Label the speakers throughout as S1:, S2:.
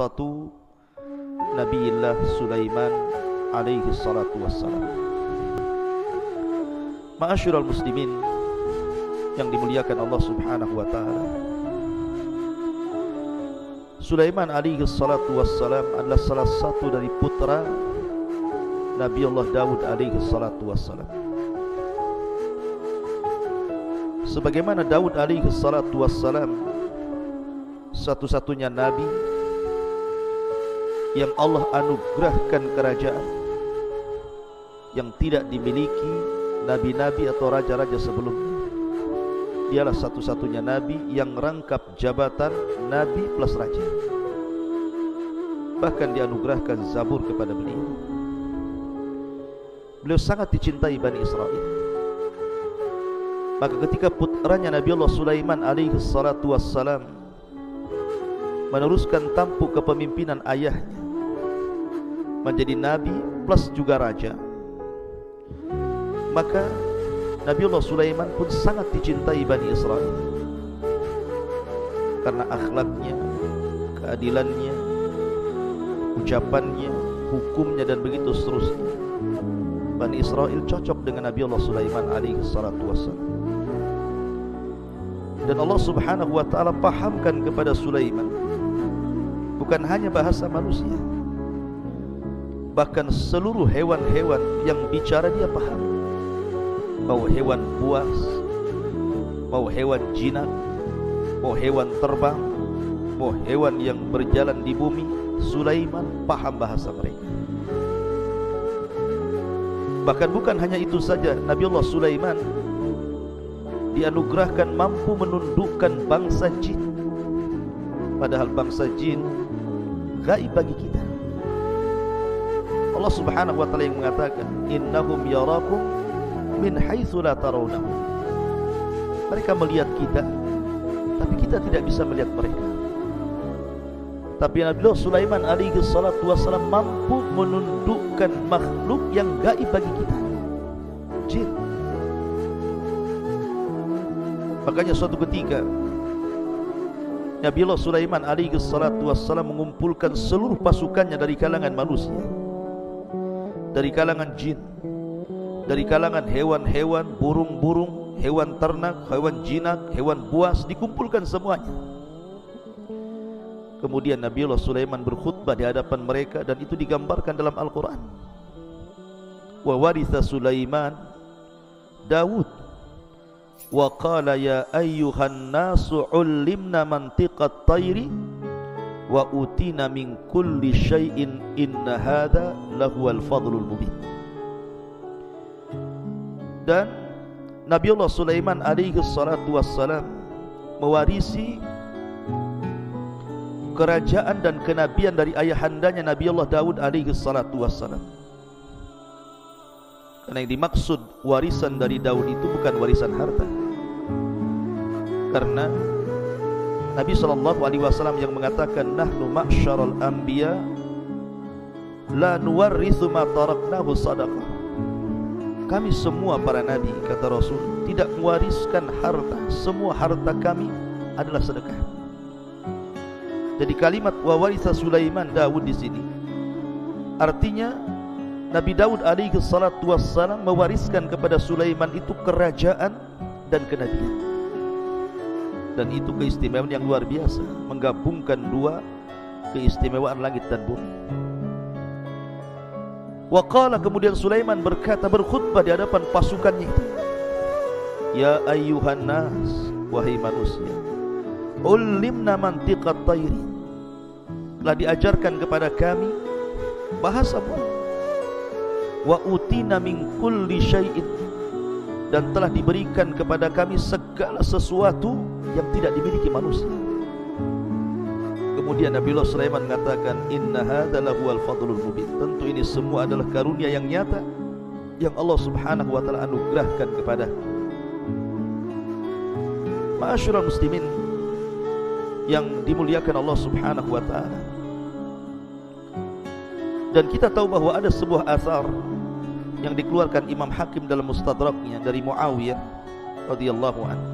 S1: Satu Nabiullah Sulaiman alaihi salatu wassalam. Ma'asyiral muslimin yang dimuliakan Allah subhanahu wa ta'ala, Sulaiman alaihi salatu wassalam adalah salah satu dari putra Nabiullah Daud alaihi salatu wassalam. Sebagaimana Daud alaihi salatu wassalam satu-satunya nabi yang Allah anugerahkan kerajaan yang tidak dimiliki nabi-nabi atau raja-raja sebelumnya. Dialah satu-satunya nabi yang rangkap jabatan nabi plus raja. Bahkan dianugerahkan Zabur kepada beliau. Beliau sangat dicintai Bani Israel. Maka ketika putranya Nabiullah Sulaiman alaihi salatu wassalam meneruskan tampuk kepemimpinan ayahnya, menjadi nabi plus juga raja, maka Nabiullah Sulaiman pun sangat dicintai Bani Israel karena akhlaknya, keadilannya, ucapannya, hukumnya dan begitu seterusnya. Bani Israel cocok dengan Nabiullah Sulaiman alaihi salatu wassalam. Dan Allah subhanahu wa ta'ala pahamkan kepada Sulaiman bukan hanya bahasa manusia, bahkan seluruh hewan-hewan yang bicara dia paham. Mau hewan buas, mau hewan jinak, mau hewan terbang, mau hewan yang berjalan di bumi, Sulaiman paham bahasa mereka. Bahkan bukan hanya itu saja, Nabiullah Sulaiman dianugerahkan mampu menundukkan bangsa jin. Padahal bangsa jin gaib bagi kita. Allah subhanahu wa ta'ala yang mengatakan, innahum yarakum min haitsu la tarawnahum. Mereka melihat kita, tapi kita tidak bisa melihat mereka. Tapi Nabiullah Sulaiman alaihi salatu wassalam mampu menundukkan makhluk yang gaib bagi kita, jin. Makanya suatu ketika Nabiullah Sulaiman alaihi salatu wassalam mengumpulkan seluruh pasukannya dari kalangan manusia, dari kalangan jin, dari kalangan hewan-hewan, burung-burung, hewan ternak, hewan jinak, hewan buas, dikumpulkan semuanya. Kemudian Nabiullah Sulaiman berkhutbah di hadapan mereka, dan itu digambarkan dalam Al-Quran. Wa waritha Sulaiman Daud wa qala ya ayyuhan nasu ullimna mantiqat tayri wa utina min kulli syai'in inna hadha lahuwal fadlul mubin. Dan Nabiullah Sulaiman alaihi salatu wassalam mewarisi kerajaan dan kenabian dari ayahandanya Nabiullah Daud alaihi salatu wassalam. Karena yang dimaksud warisan dari Daud itu bukan warisan harta. Karena Nabi SAW yang mengatakan, nahnu ma'syaral anbiya la nuwarrithu ma taraknahu sadaqah. Kami semua para nabi, kata Rasul, tidak mewariskan harta. Semua harta kami adalah sedekah. Jadi kalimat wa waritha Sulaiman Daud di sini artinya Nabi Daud alaihi salatu wassalam mewariskan kepada Sulaiman itu kerajaan dan kenabian. Dan itu keistimewaan yang luar biasa, menggabungkan dua keistimewaan langit dan bumi. Waqala, kemudian Sulaiman berkata, berkhutbah di hadapan pasukannya itu, ya ayyuhan nas, wahai manusia, ulimna mantiqat tayri, telah diajarkan kepada kami bahasa burung, wa utina min kulli syai'in, dan telah diberikan kepada kami segala sesuatu yang tidak dimiliki manusia. Kemudian Nabiullah Sulaiman mengatakan, inna hadza lahuwal fadlul mubin. Tentu ini semua adalah karunia yang nyata yang Allah subhanahu wa ta'ala anugerahkan kepada. Ma'asyiral muslimin yang dimuliakan Allah subhanahu wa ta'ala, dan kita tahu bahwa ada sebuah athar yang dikeluarkan Imam Hakim dalam Mustadraknya dari Muawiyah radhiyallahu anhu.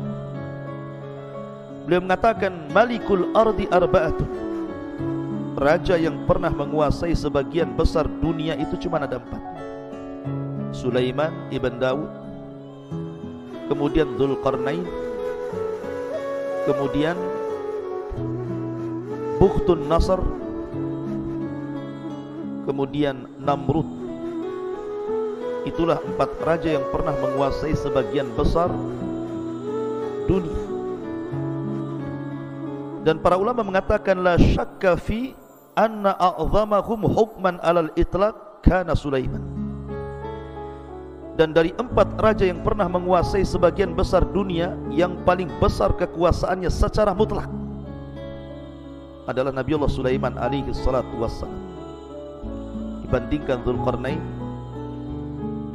S1: Beliau mengatakan, malikul ardi arba'atun, raja yang pernah menguasai sebagian besar dunia itu cuma ada 4. Sulaiman ibn Daud, kemudian Dzulqarnain, kemudian Bukhtun Nasr, kemudian Namrud. Itulah 4 raja yang pernah menguasai sebagian besar dunia. Dan para ulama mengatakan la syakka fi anna a'zamahum hukman alal itlaq kana Sulaiman. Dan dari 4 raja yang pernah menguasai sebagian besar dunia, yang paling besar kekuasaannya secara mutlak adalah Nabi Allah Sulaiman alaihi salatu wassalam, dibandingkan Dzulqarnain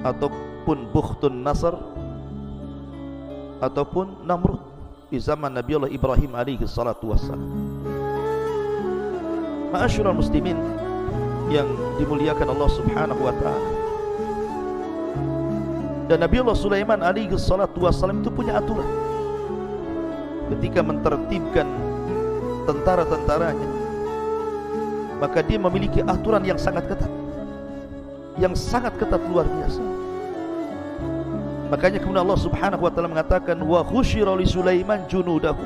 S1: ataupun Bukhtun Nasr ataupun Namrud di zaman Nabi Allah Ibrahim alaihi salatu wassalam. Ma'asyiral muslimin yang dimuliakan Allah subhanahu wa ta'ala, dan Nabi Allah Sulaiman alaihi salatu wassalam itu punya aturan ketika mentertibkan tentara-tentaranya. Maka dia memiliki aturan yang sangat ketat, yang sangat ketat luar biasa. Makanya kemudian Allah subhanahu wa ta'ala mengatakan wa khusyira li Sulaiman junudahu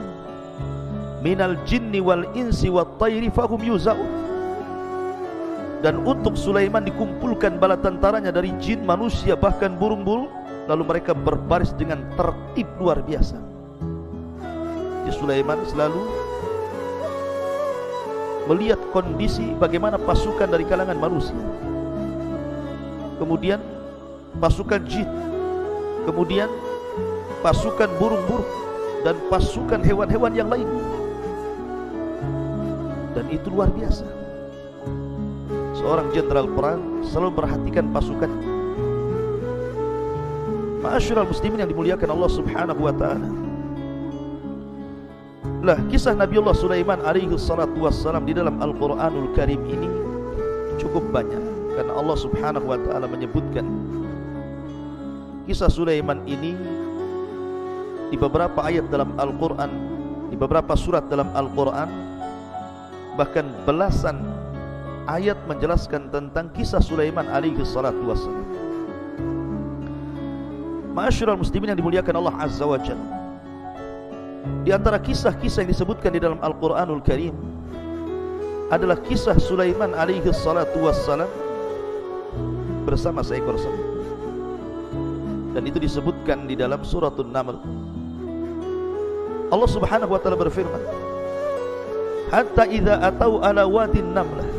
S1: minal jinni wal insi wat tayri fahum yuzaun. Dan untuk Sulaiman dikumpulkan bala tentaranya dari jin, manusia, bahkan burung-burung, lalu mereka berbaris dengan tertib luar biasa. Di Sulaiman selalu melihat kondisi bagaimana pasukan dari kalangan manusia, kemudian pasukan jin, kemudian pasukan burung-burung, dan pasukan hewan-hewan yang lain. Dan itu luar biasa. Seorang jenderal perang selalu perhatikan pasukan. Ma'asyiral muslimin yang dimuliakan Allah subhanahu wa ta'ala, lah kisah Nabi Allah Sulaiman alaihi salatu wassalam di dalam Al-Quranul Karim ini cukup banyak, karena Allah subhanahu wa ta'ala menyebutkan kisah Sulaiman ini di beberapa ayat dalam Al-Quran, di beberapa surat dalam Al-Quran, bahkan belasan ayat menjelaskan tentang kisah Sulaiman alaihi salatu wassalam. Ma'asyiral muslimin yang dimuliakan Allah azza wa jalla, di antara kisah-kisah yang disebutkan di dalam Al-Quranul Karim adalah kisah Sulaiman alaihi salatu wassalam bersama seekor semut. Dan itu disebutkan di dalam suratul Naml. Allah subhanahu wa ta'ala berfirman, hatta idza atau ala wadin namlah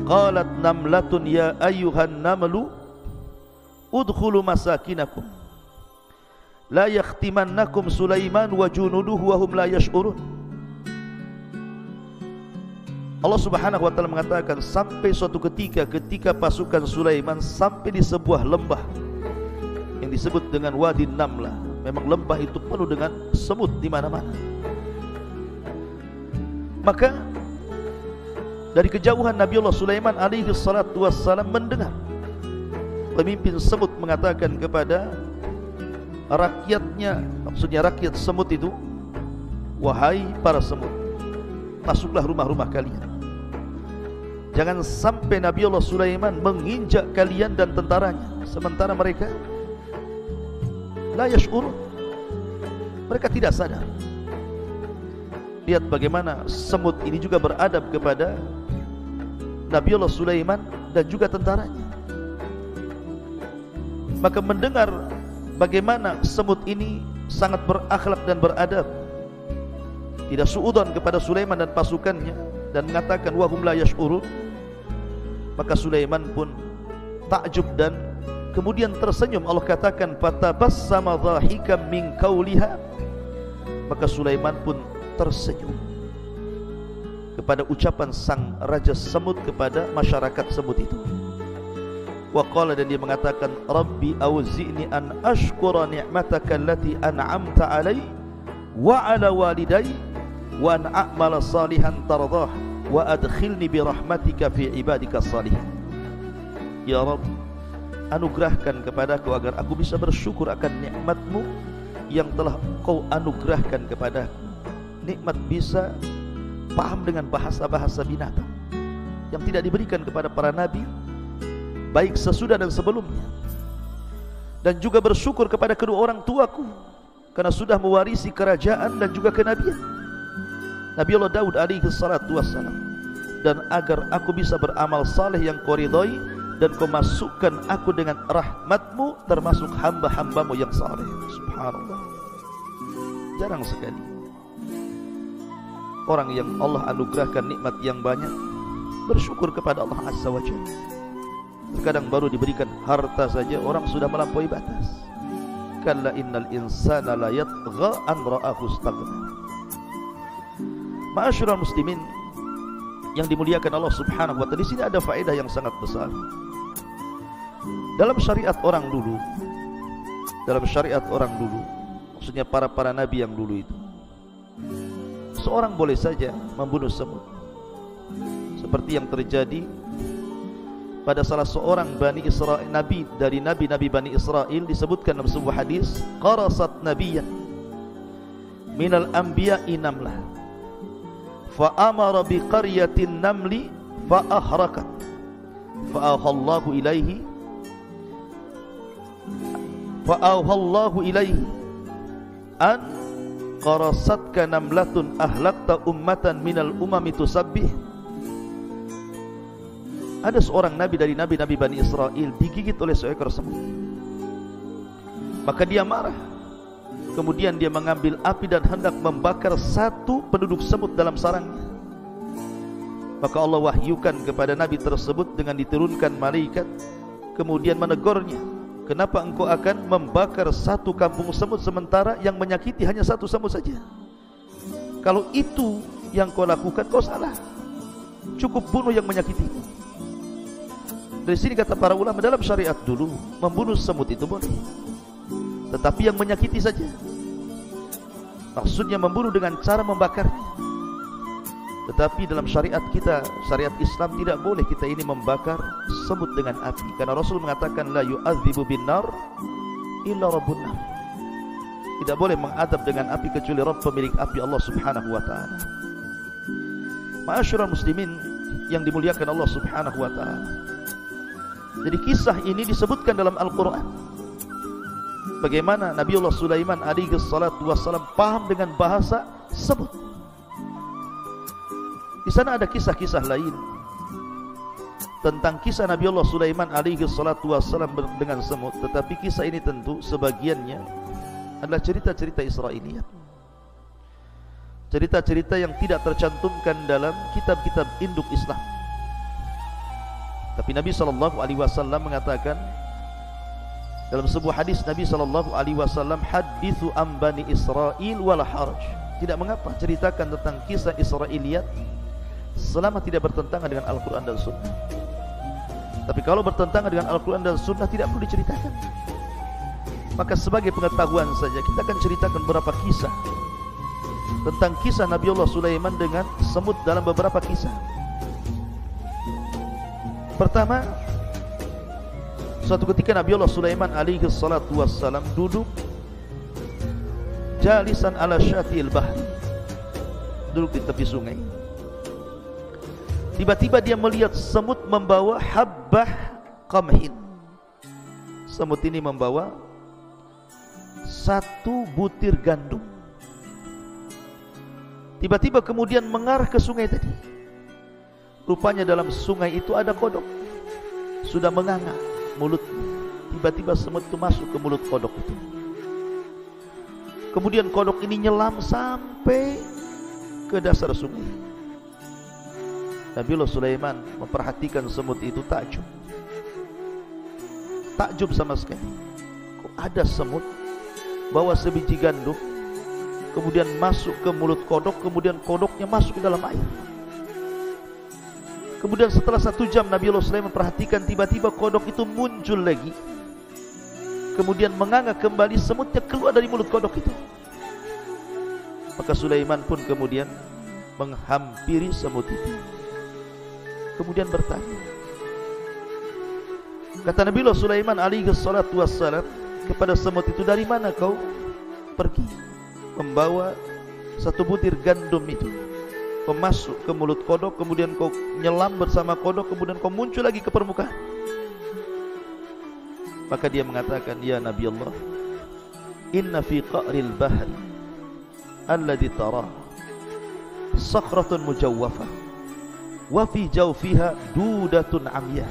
S1: qalat namlatun ya ayyuhan namlu udkhulu masakinakum la yakhtimannakum Sulaiman wa junuduhu wa hum la yash'urun. Allah subhanahu wa ta'ala mengatakan, sampai suatu ketika pasukan Sulaiman sampai di sebuah lembah yang disebut dengan Wadi Namlah. Memang lembah itu penuh dengan semut di mana-mana. Maka dari kejauhan Nabi Allah Sulaiman alaihi salatu wassalam mendengar pemimpin semut mengatakan kepada rakyatnya, maksudnya rakyat semut itu, wahai para semut, masuklah rumah-rumah kalian. Jangan sampai Nabi Allah Sulaiman menginjak kalian dan tentaranya, sementara mereka la yash'urun, mereka tidak sadar. Lihat bagaimana semut ini juga beradab kepada Nabi Allah Sulaiman dan juga tentaranya. Maka mendengar bagaimana semut ini sangat berakhlak dan beradab, tidak suudzon kepada Sulaiman dan pasukannya, dan mengatakan wa hum la yash'urun, maka Sulaiman pun takjub dan kemudian tersenyum. Allah katakan fatabassama dhahikan min qauliha, maka Sulaiman pun tersenyum kepada ucapan sang raja semut kepada masyarakat semut itu. Wa qala, dan dia mengatakan, Rabbi auzi'ni an ashkura ni'mataka allati an'amta alai wa ala walidai wa an a'mala salihan tardah wa adkhilni bi rahmatika fi ibadika salihin. Ya Rabb, anugerahkan kepadaku agar aku bisa bersyukur akan nikmatmu yang telah Engkau anugerahkan kepadaku. Nikmat bisa paham dengan bahasa-bahasa binatang yang tidak diberikan kepada para nabi, baik sesudah dan sebelumnya. Dan juga bersyukur kepada kedua orang tuaku karena sudah mewarisi kerajaan dan juga kenabian, Nabi Allah Daud alaihi salatu wassalam. Dan agar aku bisa beramal saleh yang kau ridhai, dan kau masukkan aku dengan rahmatmu termasuk hamba-hambamu yang saleh. Subhanallah. Jarang sekali orang yang Allah anugerahkan nikmat yang banyak bersyukur kepada Allah Azza wa Jalla. Terkadang baru diberikan harta saja orang sudah melampaui batas. Kalla innal insana la yatgha an ra'ahu istaghna. Ma'asyiral muslimin yang dimuliakan Allah Subhanahu wa taala, di sini ada faedah yang sangat besar. Dalam syariat orang dulu, maksudnya para nabi yang dulu itu, seorang boleh saja membunuh semut, seperti yang terjadi pada salah seorang Bani Israel, nabi dari nabi-nabi Bani Israel. Disebutkan dalam sebuah hadis, qarasat nabiyyan minal anbiya'i namlah fa amara bi qaryatin namli fa ahrakat fa auhallahu ilaihi an qarasatka namlatun ahlakta ummatan minal umami tusabbih. Ada seorang nabi dari nabi-nabi Bani Israel digigit oleh seekor semut. Maka dia marah. Kemudian dia mengambil api dan hendak membakar satu penduduk semut dalam sarangnya. Maka Allah wahyukan kepada nabi tersebut dengan diturunkan malaikat, kemudian menegurnya, kenapa engkau akan membakar satu kampung semut sementara yang menyakiti hanya satu semut saja? Kalau itu yang kau lakukan, kau salah. Cukup bunuh yang menyakiti. Dari sini kata para ulama, dalam syariat dulu membunuh semut itu boleh, tetapi yang menyakiti saja. Maksudnya membunuh dengan cara membakarnya. Tetapi dalam syariat kita, syariat Islam, tidak boleh kita ini membakar semut dengan api, karena Rasul mengatakan la yu'adzibu binnar illa rabbun nar. Tidak boleh mengadab dengan api kecuali Rabb pemilik api, Allah Subhanahu wa taala. Ma'asyiral muslimin yang dimuliakan Allah Subhanahu wa taala. Jadi kisah ini disebutkan dalam Al-Quran, bagaimana Nabi Allah Sulaiman alaihi salatu wassalam paham dengan bahasa semut. Di sana ada kisah-kisah lain tentang kisah Nabi Allah Sulaiman alaihi salatu wassalam dengan semut, tetapi kisah ini tentu sebagiannya adalah cerita-cerita Israiliyat, cerita-cerita yang tidak tercantumkan dalam kitab-kitab induk Islam. Tapi Nabi SAW mengatakan dalam sebuah hadis, Nabi SAW, hadithu an Bani Israel wala haraj. Tidak mengapa ceritakan tentang kisah Israiliyat selama tidak bertentangan dengan Al-Quran dan Sunnah. Tapi kalau bertentangan dengan Al-Quran dan Sunnah tidak perlu diceritakan. Maka sebagai pengetahuan saja kita akan ceritakan beberapa kisah tentang kisah Nabi Allah Sulaiman dengan semut dalam beberapa kisah. Pertama, suatu ketika Nabi Allah Sulaiman alaihi salatu wassalam duduk jalisan ala syatil bahri, duduk di tepi sungai. Tiba-tiba dia melihat semut membawa habbah qamhin. Semut ini membawa satu butir gandum. Tiba-tiba kemudian mengarah ke sungai tadi. Rupanya dalam sungai itu ada kodok, sudah menganga mulutnya. Tiba-tiba semut itu masuk ke mulut kodok itu. Kemudian kodok ini nyelam sampai ke dasar sungai. Nabi Allah Sulaiman memperhatikan semut itu, takjub sama sekali. Kok ada semut bawa sebiji gandum, kemudian masuk ke mulut kodok, kemudian kodoknya masuk ke dalam air. Kemudian setelah 1 jam Nabi Allah Sulaiman memperhatikan, tiba-tiba kodok itu muncul lagi, kemudian menganga kembali, semutnya keluar dari mulut kodok itu. Maka Sulaiman pun kemudian menghampiri semut itu, kemudian bertanya. Kata Nabi Allah Sulaiman alaihi salatu wassalam kepada semut itu, dari mana kau pergi membawa satu butir gandum itu? kau masuk ke mulut kodok, kemudian kau nyelam bersama kodok, kemudian kau muncul lagi ke permukaan. Maka dia mengatakan, ya Nabi Allah, inna fi qa'ril bahri alladhi tarah sakhratun mujawwafah wa fi jawfiha dudatun amyah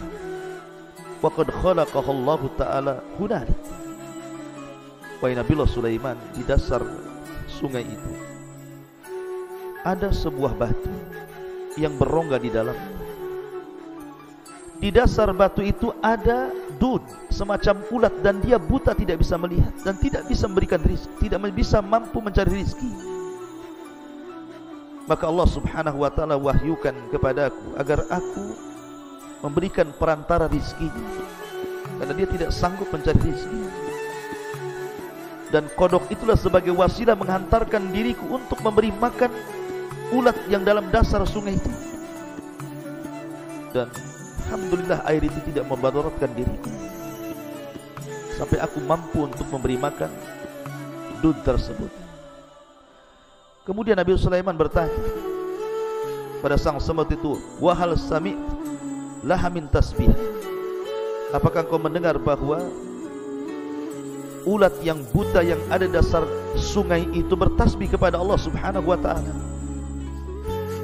S1: wa qad khalaqaha Allah Ta'ala hunalik. Wahai Nabi Allah Sulaiman, di dasar sungai itu ada sebuah batu yang berongga di dalam. Di dasar batu itu ada dud, semacam ulat, dan dia buta, tidak bisa melihat dan tidak bisa memberikan rizki, tidak bisa mampu mencari rizki. Maka Allah Subhanahu wa Ta'ala wahyukan kepadaku agar aku memberikan perantara rizkinya, karena dia tidak sanggup mencari rizki. Dan kodok itulah sebagai wasilah menghantarkan diriku untuk memberi makan ulat yang dalam dasar sungai itu. Dan alhamdulillah air itu tidak memadaratkan diriku, sampai aku mampu untuk memberi makan dud tersebut. Kemudian Nabi Sulaiman bertanya pada sang semut itu, wahal sami' laha min tasbih, apakah kau mendengar bahwa ulat yang buta yang ada dasar sungai itu bertasbih kepada Allah Subhanahu wa Ta'ala?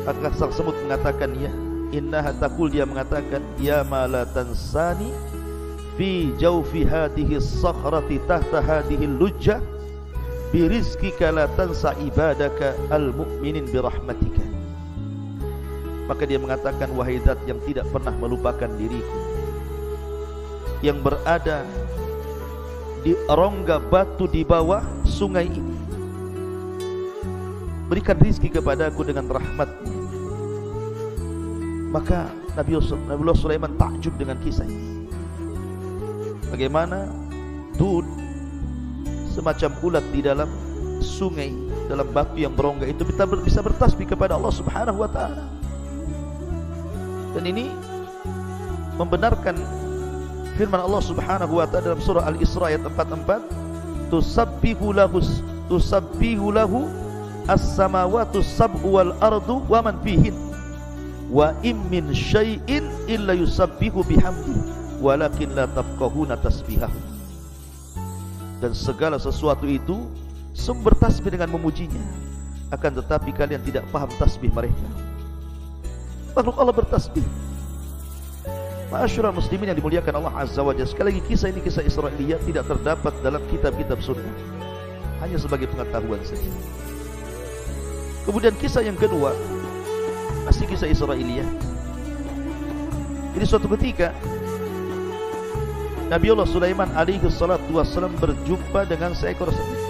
S1: Maka sang semut mengatakan, ya. Innaha taqul, dia mengatakan, ya ma la tansani fi jawfi hadhihi as-sakhrati tahta hadhihi al-lujjah bi rizqika la tansa ibadaka al-mu'minin bi rahmatika. Maka dia mengatakan, wahai zat yang tidak pernah melupakan diriku, yang berada di rongga batu di bawah sungai ini, berikan rizki kepadaku dengan rahmat-Mu. Maka Nabi Allah Sulaiman takjub dengan kisah ini. Bagaimana dud, semacam ulat di dalam sungai, dalam batu yang berongga itu bisa bertasbih kepada Allah Subhanahu wa Ta'ala. Dan ini membenarkan firman Allah Subhanahu wa Ta'ala dalam surah Al-Isra ayat 44, tusabbihu lahu as-samawati as-sab'u wal ardu wa man fihin wa in min syai'in illa yusabbihu bihamdi walakin la tafqahuna tasbihahu. Dan segala sesuatu itu semua bertasbih dengan memujinya, akan tetapi kalian tidak paham tasbih mereka. Makhluk Allah bertasbih. Ma'asyiral muslimin yang dimuliakan Allah Azza wa Jalla, sekali lagi kisah ini kisah Israiliyat, tidak terdapat dalam kitab-kitab sunnah, hanya sebagai pengetahuan saja. Kemudian kisah yang kedua masih kisah Israiliyat. Jadi suatu ketika Nabi Allah Sulaiman alaihi salatu wassalam berjumpa dengan seekor semut.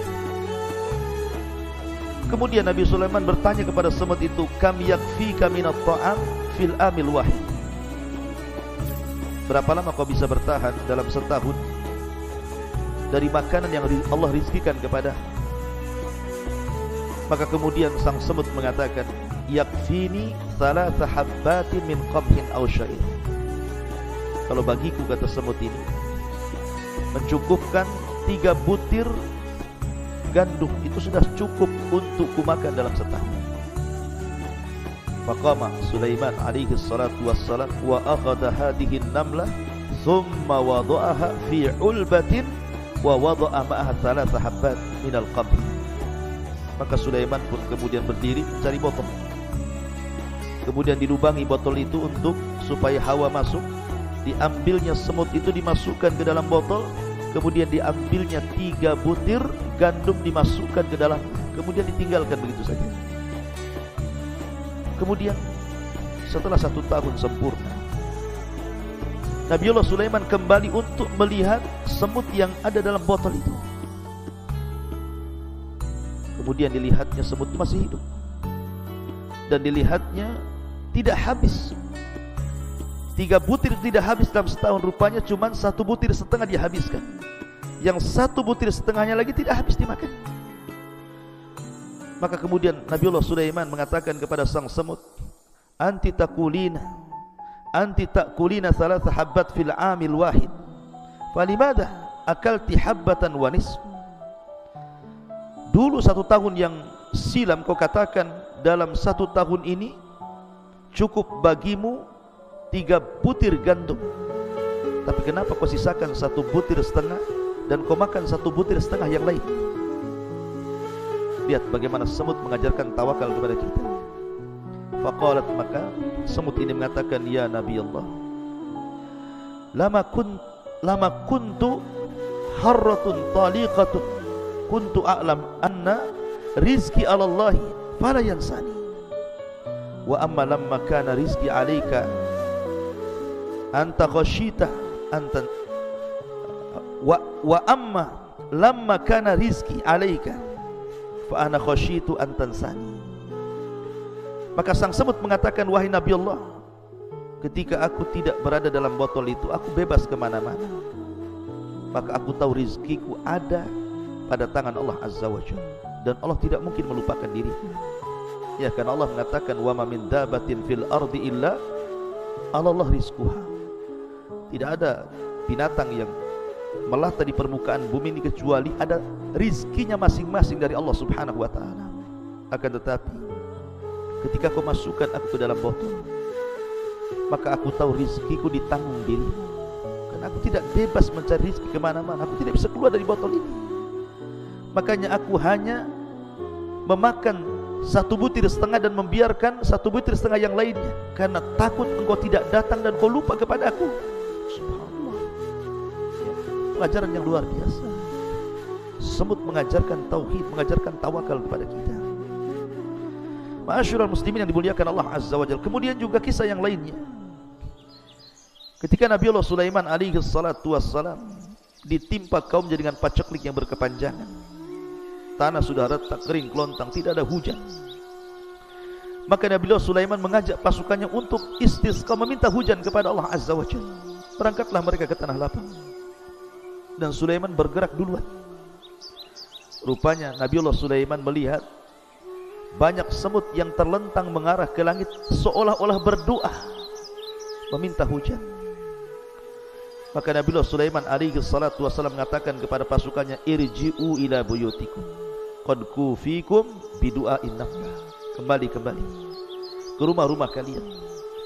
S1: Kemudian Nabi Sulaiman bertanya kepada semut itu, kam yakfika minat ta'am fil amil wahid, berapa lama kau bisa bertahan dalam setahun dari makanan yang Allah rizkikan kepada? Maka kemudian sang semut mengatakan, yakfini thalatha habbatin min qamhin aw sya'ir, kalau bagiku, kata semut ini, mencukupkan 3 butir gandum itu sudah cukup untuk kumakan dalam setahun. Maqama Sulaiman alaihi salatu wassalam wa akhadha hadhihi an-namlah thumma wada'aha fi ulbatin wa wada'a ma'aha thalatha habbat min al-qamh. Maka Sulaiman pun kemudian berdiri mencari botol, kemudian dilubangi botol itu untuk supaya hawa masuk. Diambilnya semut itu, dimasukkan ke dalam botol, kemudian diambilnya 3 butir gandum, dimasukkan ke dalam, kemudian ditinggalkan begitu saja. Kemudian setelah 1 tahun sempurna, Nabi Allah Sulaiman kembali untuk melihat semut yang ada dalam botol itu. Kemudian dilihatnya semut itu masih hidup, dan dilihatnya tidak habis. 3 butir tidak habis dalam setahun, rupanya cuma 1 butir setengah dihabiskan. Yang 1 butir setengahnya lagi tidak habis dimakan. Maka kemudian Nabi Allah Sulaiman mengatakan kepada sang semut, anti takulina thalatha habbat fil amil wahid, falimada akalti habbatan wa nisf. Dulu 1 tahun yang silam kau katakan dalam 1 tahun ini cukup bagimu 3 butir gandum, tapi kenapa kau sisakan 1 butir setengah dan kau makan 1 butir setengah yang lain? Lihat bagaimana semut mengajarkan tawakal kepada kita. Faqalat, maka semut ini mengatakan, ya Nabi Allah, lama kuntu harratun taliqatun kuntu a'lam anna rizki 'ala Allah fala yansani wa amma lamma kana rizki 'alaika anta khashita anta wa amma lamma kana rizki 'alaika fa ana khashitu an tansani. Maka sang semut mengatakan, wahai Nabi Allah, ketika aku tidak berada dalam botol itu, aku bebas kemana-mana. Maka aku tahu rizkiku ada pada tangan Allah Azza wa Jalla, dan Allah tidak mungkin melupakan diriku. Ya, karena Allah mengatakan, wa ma min dabatin fil ardi illa 'ala Allah rizquha. Tidak ada binatang yang melata di permukaan bumi ini kecuali ada rizkinya masing-masing dari Allah Subhanahu wa ta'ala. Akan tetapi ketika kau masukkan aku ke dalam botol, maka aku tahu rizkiku ditanggung dirimu. Karena aku tidak bebas mencari rizki kemana-mana, aku tidak bisa keluar dari botol ini. Makanya aku hanya memakan 1 butir setengah dan membiarkan 1 butir setengah yang lainnya, karena takut engkau tidak datang dan kau lupa kepada aku. Subhanallah, pelajaran yang luar biasa. Semut mengajarkan tauhid, mengajarkan tawakal kepada kita. Ma'asyiral muslimin yang dimuliakan Allah Azza wa Jalla. Kemudian juga kisah yang lainnya, ketika Nabi Allah Sulaiman alaihi salatu wassalam ditimpa kaumnya dengan paceklik yang berkepanjangan, tanah sudah retak, kering, kelontang, tidak ada hujan. Maka Nabi Allah Sulaiman mengajak pasukannya untuk istisqa, meminta hujan kepada Allah Azza wa Jalla. Berangkatlah mereka ke tanah lapang, dan Sulaiman bergerak duluan. Rupanya Nabi Allah Sulaiman melihat banyak semut yang terlentang mengarah ke langit, seolah-olah berdoa meminta hujan. Maka Nabi Allah Sulaiman alaihi salatu wassalam mengatakan kepada pasukannya, irji'u ila buyutikum qad kufikum bidu'ain naflah. Kembali ke rumah-rumah kalian.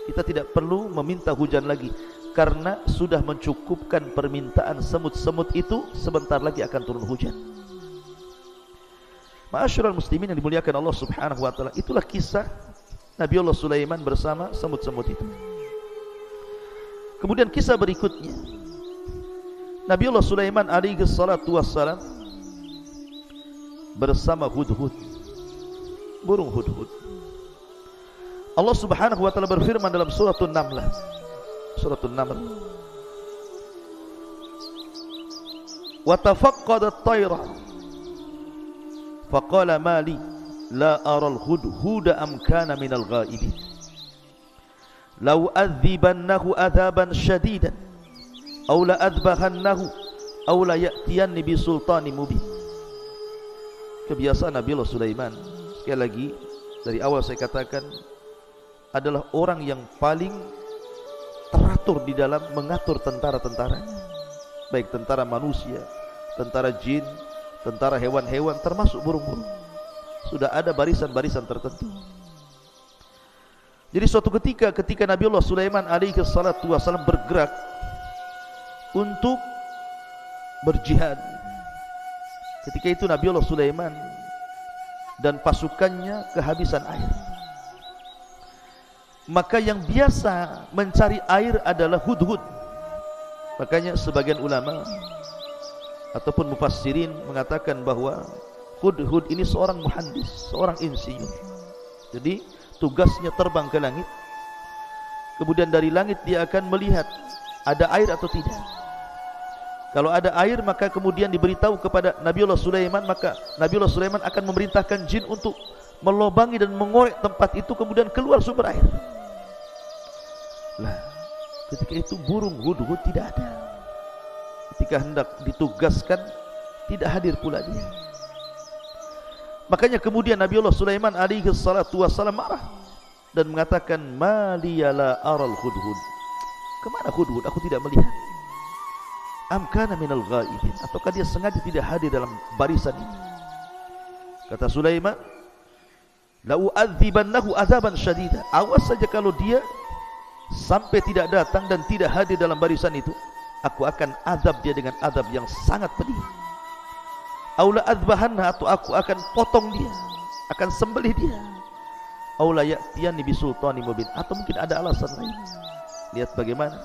S1: Kita tidak perlu meminta hujan lagi, karena sudah mencukupkan permintaan semut-semut itu. Sebentar lagi akan turun hujan. Ma'asyiral muslimin yang dimuliakan Allah Subhanahu wa ta'ala, itulah kisah Nabi Allah Sulaiman bersama semut-semut itu. Kemudian kisah berikutnya, Nabi Allah Sulaiman alaihi salatu wassalam bersama hudhud, burung hudhud. Allah Subhanahu wa ta'ala berfirman dalam suratul Naml, wa tafaqqada at-tayra faqala mali la aral hudhuda am kana minal ghaibin law adhibannahu adhaban shadidan aw la adbahannahu aw la ya'tiyanni bi sultanin mubin. Kebiasaan Nabi Allah Sulaiman, sekali lagi dari awal saya katakan, adalah orang yang paling teratur di dalam mengatur tentara-tentaranya, baik tentara manusia, tentara jin, tentara hewan-hewan, termasuk burung-burung. Sudah ada barisan-barisan tertentu. Jadi suatu ketika Nabi Allah Sulaiman alaihi salatu wasallam bergerak untuk berjihad, ketika itu Nabi Allah Sulaiman dan pasukannya kehabisan air. Maka yang biasa mencari air adalah hudhud. Makanya sebagian ulama ataupun mufassirin mengatakan bahwa hudhud ini seorang muhandis, seorang insinyur. Jadi tugasnya terbang ke langit, kemudian dari langit dia akan melihat ada air atau tidak. Kalau ada air, maka kemudian diberitahu kepada Nabi Allah Sulaiman, maka Nabi Allah Sulaiman akan memerintahkan jin untuk melobangi dan mengorek tempat itu, kemudian keluar sumber air. Lah, ketika itu burung hudhud tidak ada. Ketika hendak ditugaskan, tidak hadir pula dia. Makanya kemudian Nabi Allah Sulaiman alaihi salatu wassalam marah dan mengatakan, maliyala aral hudhud. Kemana hudhud? Aku tidak melihat. Am kana minal ghaibin, ataukah dia sengaja tidak hadir dalam barisan ini? Kata Sulaiman, la u'adzibannahu adzaban syadida. Awas saja kalau dia sampai tidak datang dan tidak hadir dalam barisan itu, aku akan azab dia dengan azab yang sangat pedih. Aula adzbahanna, atau aku akan potong dia, akan sembelih dia. Aula ya'tiyani bisultanin mubin, atau mungkin ada alasan lain. Lihat bagaimana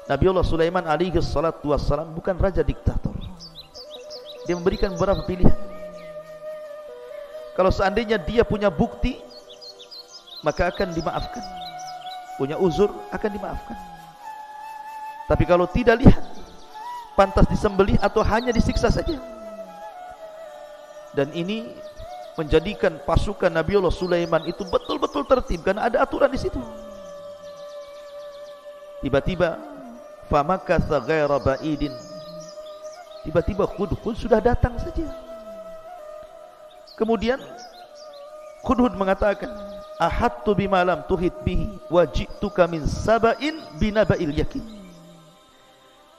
S1: Nabiullah Sulaiman alaihi salatu wassalam bukan raja diktator. Dia memberikan beberapa pilihan. Kalau seandainya dia punya bukti, maka akan dimaafkan. Punya uzur, akan dimaafkan. Tapi kalau tidak, lihat, pantas disembelih atau hanya disiksa saja. Dan ini menjadikan pasukan Nabiullah Sulaiman itu betul-betul tertib, karena ada aturan di situ. Tiba-tiba famakatha ghaira ba'idin, tiba-tiba Hudhud sudah datang saja. Kemudian Hudhud mengatakan, ahattu bima lam tuhit bihi wa ji'tuka min saba'in binaba'il yakin.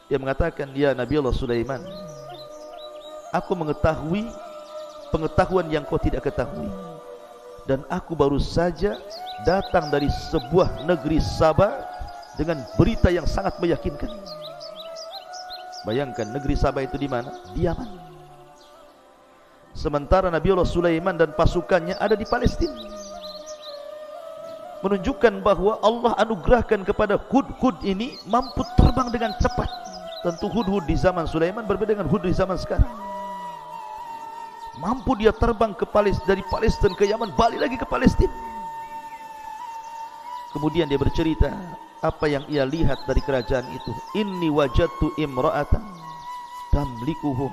S1: Dia mengatakan, ya Nabiullah Sulaiman, aku mengetahui pengetahuan yang kau tidak ketahui, dan aku baru saja datang dari sebuah negeri Saba dengan berita yang sangat meyakinkan. Bayangkan, negeri Saba itu di mana? Di Yaman. Sementara Nabiullah Sulaiman dan pasukannya ada di Palestina. Menunjukkan bahwa Allah anugerahkan kepada Hudhud ini mampu terbang dengan cepat. Tentu Hudhud di zaman Sulaiman berbeda dengan Hudhud di zaman sekarang. Mampu dia terbang ke dari Palestina ke Yaman, balik lagi ke Palestina. Kemudian dia bercerita apa yang ia lihat dari kerajaan itu. Inni wajadtu imra'atan tamlikuhum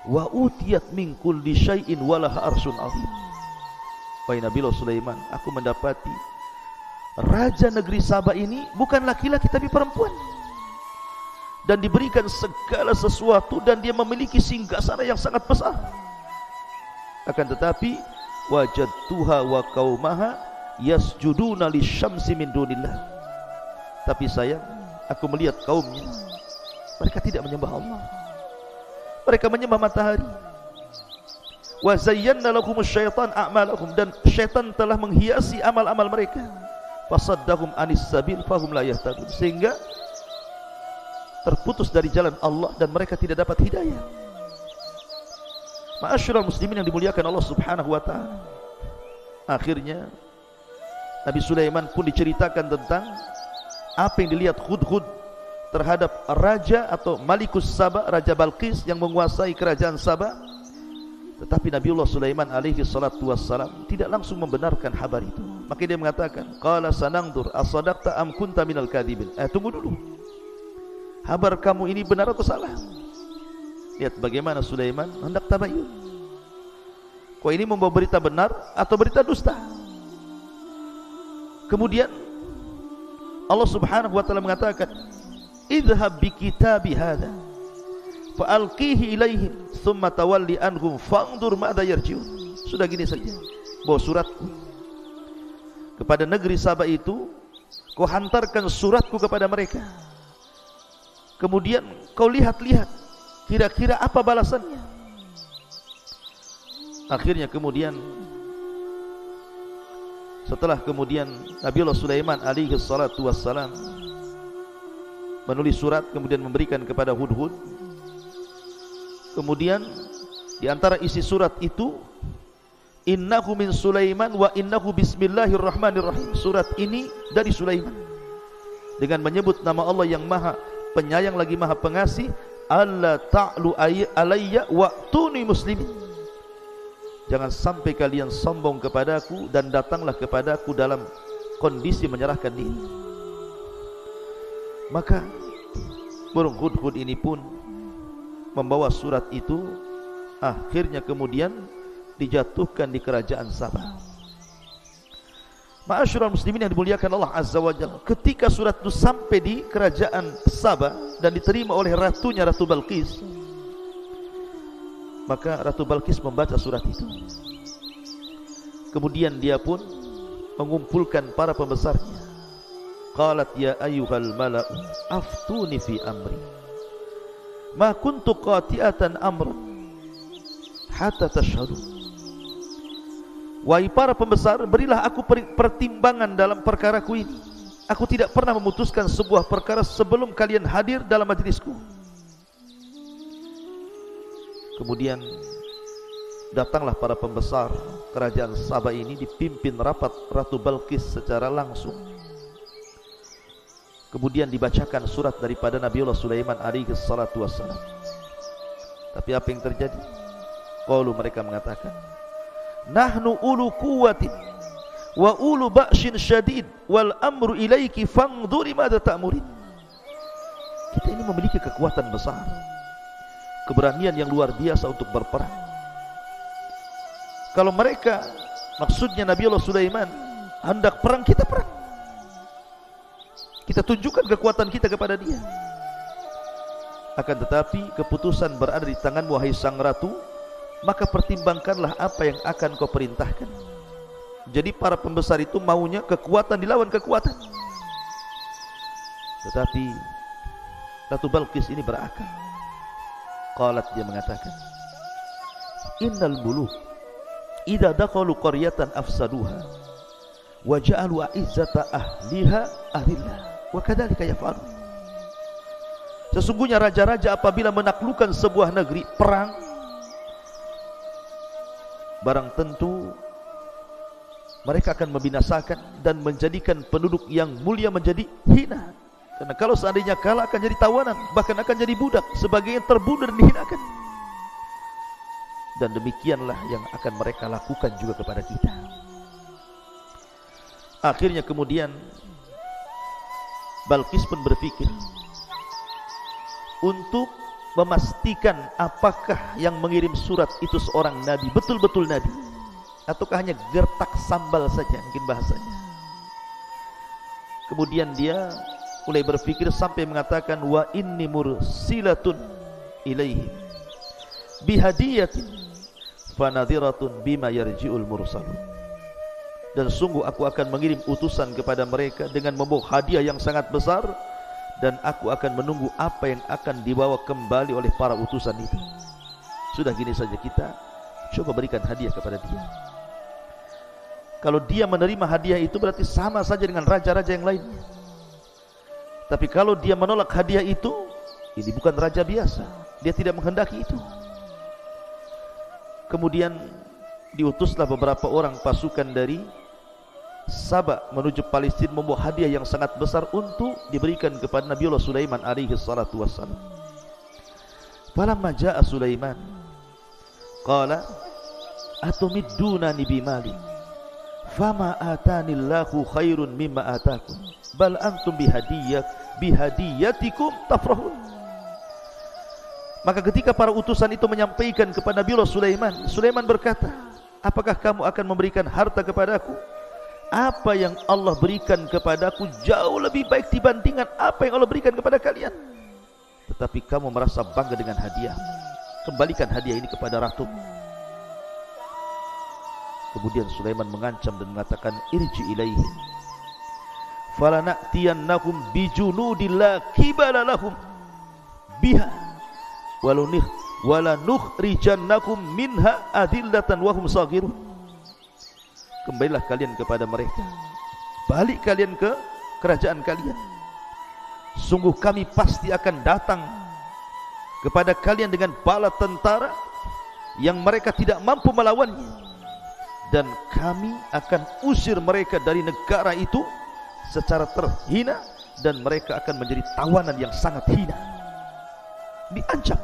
S1: wa utiyat min kulli syai'in walaha arsun 'azim. Wahai Nabiullah Sulaiman, aku mendapati raja negeri Saba ini bukan laki-laki tapi perempuan, dan diberikan segala sesuatu, dan dia memiliki singgasana yang sangat besar. Akan tetapi wajadtuha wa qaumaha yasjuduna lisyamsi min dunillah. Tapi sayang, aku melihat kaumnya, mereka tidak menyembah Allah, mereka menyembah matahari. Wa zayyana lahumus syaitan a'malahum, dan syaitan telah menghiasi amal-amal mereka. Fasaddahum anis sabil fahum la yahtadun, sehingga terputus dari jalan Allah dan mereka tidak dapat hidayah. Ma'asyiral muslimin yang dimuliakan Allah Subhanahu wa taala. Akhirnya Nabi Sulaiman pun diceritakan tentang apa yang dilihat Hudhud terhadap raja atau Malikus Saba, Raja Balqis yang menguasai kerajaan Saba. Tetapi Nabiullah Sulaiman alaihi salatu wassalam tidak langsung membenarkan kabar itu. Maka dia mengatakan, qala sanangdur asadaqta am kunta minal kadhibin. Tunggu dulu, kabar kamu ini benar atau salah? Lihat bagaimana Sulaiman hendak tabayun. Kau ini membawa berita benar atau berita dusta? Kemudian Allah Subhanahu wa taala mengatakan, idhhab bi kitabi hadza fa'alqihi ilaihim thumma tawalli anhum fa'ndur ma'dha yarji'un. Sudah gini saja, bawa suratku kepada negeri Saba itu, kau hantarkan suratku kepada mereka, kemudian kau lihat-lihat kira-kira apa balasannya. Akhirnya kemudian setelah kemudian Nabiullah Sulaiman alaihi salatu wassalam menulis surat, kemudian memberikan kepada Hudhud. Kemudian di antara isi surat itu, innahu min Sulaiman wa innahu bismillahirrahmanirrahim. Surat ini dari Sulaiman dengan menyebut nama Allah yang maha penyayang lagi maha pengasih. Alla ta'lu alayya wa'tuni muslimin. Jangan sampai kalian sombong kepadaku, dan datanglah kepadaku dalam kondisi menyerahkan diri. Maka burung Hudhud ini pun membawa surat itu, akhirnya kemudian dijatuhkan di kerajaan Saba. Ma'asyiral muslimin yang dimuliakan Allah Azza wa Jalla, ketika surat itu sampai di kerajaan Saba dan diterima oleh ratunya, Ratu Balqis, maka Ratu Balqis membaca surat itu. Kemudian dia pun mengumpulkan para pembesarnya. Qalat ya ayyuhal mala'u aftuni fi amri ma kuntu qati'atan amran hatta tashhadu. Wahai para pembesar, berilah aku pertimbangan dalam perkaraku ini. Aku tidak pernah memutuskan sebuah perkara sebelum kalian hadir dalam majlisku. Kemudian datanglah para pembesar kerajaan Sabah ini, dipimpin rapat Ratu Balqis secara langsung. Kemudian dibacakan surat daripada Nabiullah Sulaiman alaihi salatu wassalam. Tapi apa yang terjadi? Qalu, mereka mengatakan, nahnu ulu quwwatin wa ulu ba'shin syadid wal amru ilaiki fangduri madza ta'murin. Kita ini memiliki kekuatan besar, keberanian yang luar biasa untuk berperang. Kalau mereka, maksudnya Nabiullah Sulaiman, hendak perang, kita perang. Kita tunjukkan kekuatan kita kepada dia. Akan tetapi keputusan berada di tangan wahai sang ratu, maka pertimbangkanlah apa yang akan kau perintahkan. Jadi para pembesar itu maunya kekuatan dilawan kekuatan. Tetapi Ratu Balqis ini berakal. Qalat, dia mengatakan, innal muluk idza dakhalu qaryatan afsaduha wa ja'alu a'izzata ahliha adillah wa kadzalika yaf'alun. Sesungguhnya raja-raja apabila menaklukkan sebuah negeri, perang, barang tentu mereka akan membinasakan dan menjadikan penduduk yang mulia menjadi hina. Karena kalau seandainya kalah akan jadi tawanan, bahkan akan jadi budak, sebagai yang terbunuh dan dihinakan. Dan demikianlah yang akan mereka lakukan juga kepada kita. Akhirnya kemudian Balqis pun berpikir untuk memastikan apakah yang mengirim surat itu seorang nabi, betul-betul nabi, ataukah hanya gertak sambal saja, mungkin bahasanya. Kemudian dia mulai berpikir sampai mengatakan, wa inni mursilatun ilaihim bihadiyatin fanadhiratun bima yarji'ul mursalun. Dan sungguh aku akan mengirim utusan kepada mereka dengan membawa hadiah yang sangat besar, dan aku akan menunggu apa yang akan dibawa kembali oleh para utusan itu. Sudah gini saja, kita coba berikan hadiah kepada dia. Kalau dia menerima hadiah itu berarti sama saja dengan raja-raja yang lainnya. Tapi kalau dia menolak hadiah itu, ini bukan raja biasa, dia tidak menghendaki itu. Kemudian diutuslah beberapa orang pasukan dari Sabah menuju Palestina membawa hadiah yang sangat besar untuk diberikan kepada Nabiullah Sulaiman alaihi salatu wassalam. Falamma jaa Sulaiman qala atumiddunani bimali fama atanillahu khairun mimma atakum bal antum bihadiyatikum tafrahun. Maka ketika para utusan itu menyampaikan kepada Nabiullah Sulaiman, Sulaiman berkata, apakah kamu akan memberikan harta kepadaku? Apa yang Allah berikan kepadaku jauh lebih baik dibandingkan apa yang Allah berikan kepada kalian. Tetapi kamu merasa bangga dengan hadiah. Kembalikan hadiah ini kepada ratu. Kemudian Sulaiman mengancam dan mengatakan, irji ilaihim falana'tiyannahum bijunudin la qibala lahum biha walanukhrijannakum minha adillatan wa hum saghirun. Kembalilah kalian kepada mereka, balik kalian ke kerajaan kalian. Sungguh kami pasti akan datang kepada kalian dengan bala tentara yang mereka tidak mampu melawannya, dan kami akan usir mereka dari negara itu secara terhina, dan mereka akan menjadi tawanan yang sangat hina. Diancam.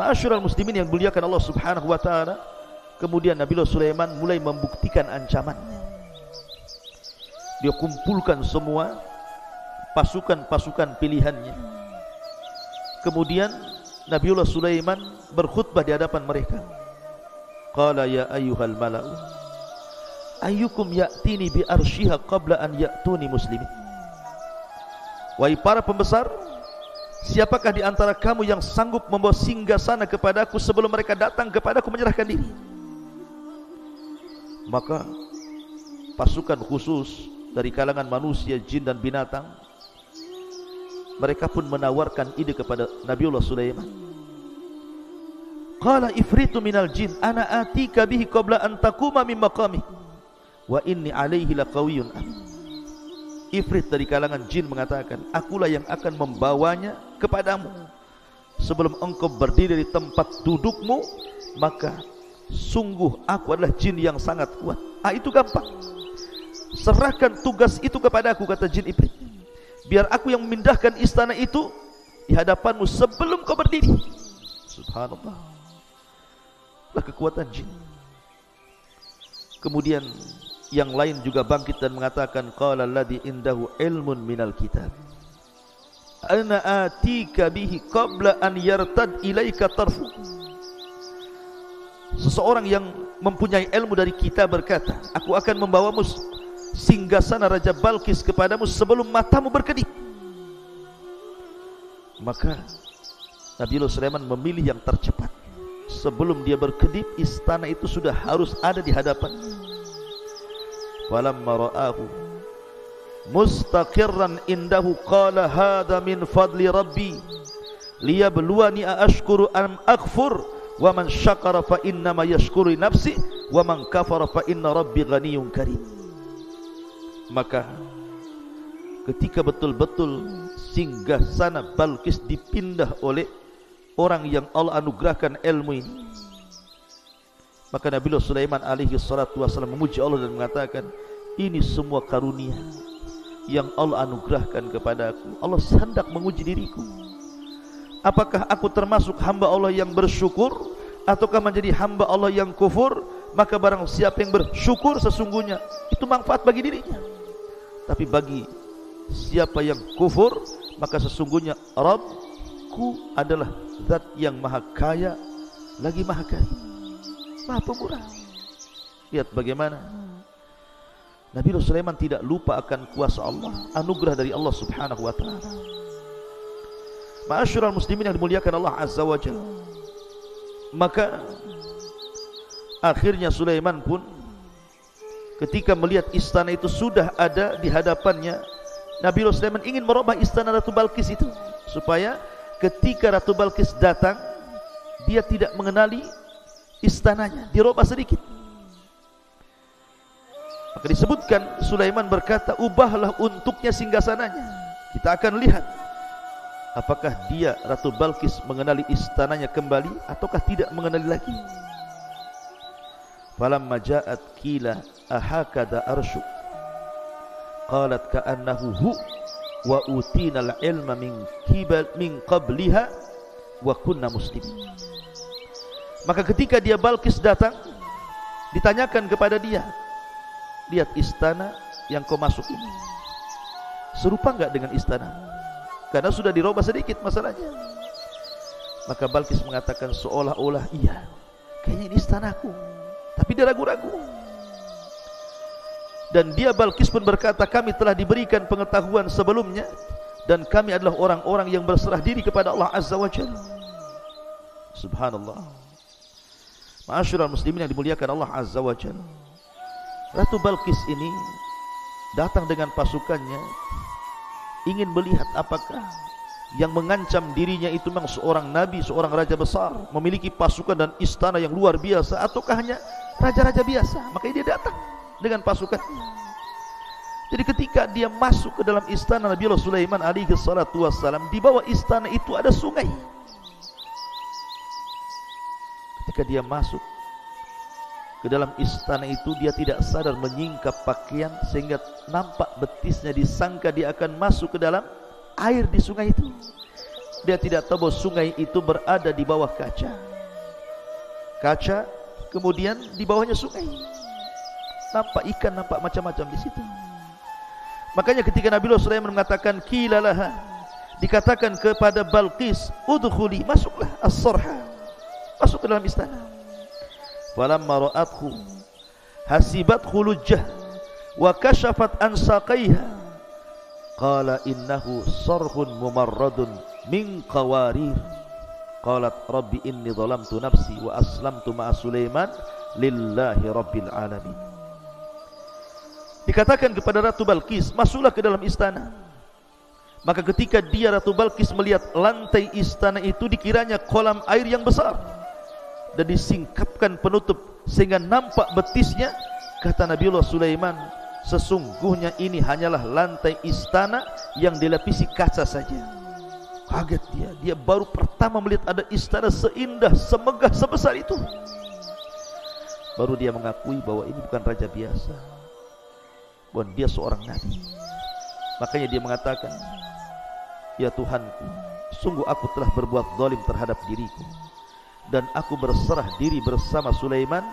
S1: Ma'asyiral muslimin yang muliakan Allah Subhanahu wa taala. Kemudian Nabiullah Sulaiman mulai membuktikan ancamannya. Dia kumpulkan semua pasukan-pasukan pilihannya. Kemudian Nabiullah Sulaiman berkhutbah di hadapan mereka. Qala ya ayyuhal mala'u ayyukum ya'tini bi arsyiha qabla an ya'tuni muslimin. Wahai para pembesar, siapakah di antara kamu yang sanggup membawa singgasana kepadaku sebelum mereka datang kepadaku menyerahkan diri? Maka pasukan khusus dari kalangan manusia, jin dan binatang, mereka pun menawarkan ide kepada Nabiullah Sulaiman. Qala ifritu minal jin ana atika bihi qabla an taquma min maqamik wa inni alaihi laqawiyyun amin. Ifrit dari kalangan jin mengatakan, akulah yang akan membawanya kepadamu sebelum engkau berdiri dari tempat dudukmu, maka sungguh aku adalah jin yang sangat kuat. Itu gampang. Serahkan tugas itu kepadaku, kata jin Ifrit. Biar aku yang memindahkan istana itu di hadapanmu sebelum kau berdiri. Subhanallah. Lah kekuatan jin. Kemudian yang lain juga bangkit dan mengatakan, qala alladhi indahu ilmun minal kitab ana atika bihi qabla an yartad ilaika tarfu. Seseorang yang mempunyai ilmu dari kita berkata, aku akan membawamu singgasana Raja Balkis kepadamu sebelum matamu berkedip. Maka Nabiullah Sulaiman memilih yang tercepat. Sebelum dia berkedip, istana itu sudah harus ada di hadapan. Falamma ra'ahu mustaqirran indahu qala hadha min fadli rabbi liyabluwani aashkuru am akfur wa man syakara fa innama yashkuru nafsi wa man kafara fa inna rabbi ghaniyyun karim. Maka ketika betul-betul singgasana Balkis dipindah oleh orang yang Allah anugerahkan ilmu ini, maka Nabiullah Sulaiman alaihi salatu wasallam memuji Allah dan mengatakan, ini semua karunia yang Allah anugerahkan kepadaku. Allah hendak menguji diriku. Apakah aku termasuk hamba Allah yang bersyukur ataukah menjadi hamba Allah yang kufur? Maka barang siapa yang bersyukur sesungguhnya itu manfaat bagi dirinya. Tapi bagi siapa yang kufur, maka sesungguhnya Rabbku adalah zat yang maha kaya lagi maha karim, maha pemurah. Lihat bagaimana Nabiullah Sulaiman tidak lupa akan kuasa Allah, anugerah dari Allah subhanahu wa ta'ala. Ma'asyiral muslimin yang dimuliakan Allah azza wa jalla. Maka akhirnya Sulaiman pun ketika melihat istana itu sudah ada di hadapannya, Nabiullah Sulaiman ingin merubah istana Ratu Balkis itu, supaya ketika Ratu Balkis datang, dia tidak mengenali istananya, dirubah sedikit. Maka disebutkan Sulaiman berkata, ubahlah untuknya singgasananya. Kita akan lihat apakah dia Ratu Balkis mengenali istananya kembali ataukah tidak mengenali lagi. Falamma ja'at qila ahakada arsyuk qalat ka'annahu hu wa utinal ilma min qabliha wa kunna muslimin. Maka ketika dia Balkis datang, ditanyakan kepada dia, lihat istana yang kau masuk ini serupa enggak dengan istana? Karena sudah dirubah sedikit masalahnya. Maka Balkis mengatakan seolah-olah iya, kayaknya ini istanaku. Tapi dia ragu-ragu. Dan dia Balkis pun berkata, kami telah diberikan pengetahuan sebelumnya dan kami adalah orang-orang yang berserah diri kepada Allah azza wa jalla. Subhanallah. Ma'asyiral muslimin yang dimuliakan Allah azza wa jalla. Ratu Balkis ini datang dengan pasukannya, ingin melihat apakah yang mengancam dirinya itu memang seorang nabi, seorang raja besar, memiliki pasukan dan istana yang luar biasa, ataukah hanya raja-raja biasa. Makanya dia datang dengan pasukan. Jadi ketika dia masuk ke dalam istana Nabiullah Sulaiman alaihi salatu wassalam, di bawah istana itu ada sungai. Ketika dia masuk ke dalam istana itu, dia tidak sadar menyingkap pakaian sehingga nampak betisnya, disangka dia akan masuk ke dalam air di sungai itu. Dia tidak tahu bahwa sungai itu berada di bawah kaca. Kaca, kemudian di bawahnya sungai. Nampak ikan, nampak macam-macam di situ. Makanya ketika Nabiullah Sulaiman mengatakan kilalaha, dikatakan kepada Balqis, udkhuli, masuklah as-sarha, masuk ke dalam istana. Falamma ra'athu hasibathu lujjah wa kashafat an saqaiha qala innahu sarhun mumarradun min qawarir qalat rabbi inni zalamtu nafsi wa aslamtu ma'a Sulaiman lillahi rabbil alamin. Dikatakan kepada Ratu Balqis, masuklah ke dalam istana. Maka ketika dia Ratu Balqis melihat lantai istana itu, dikiranya kolam air yang besar. dan disingkapkan penutup sehingga nampak betisnya. Kata Nabiullah Sulaiman, sesungguhnya ini hanyalah lantai istana yang dilapisi kaca saja. Kaget dia baru pertama melihat ada istana seindah, semegah, sebesar itu. Baru dia mengakui bahwa ini bukan raja biasa, bahwa dia seorang nabi. Makanya dia mengatakan, ya Tuhanku, sungguh aku telah berbuat zalim terhadap diriku, dan aku berserah diri bersama Sulaiman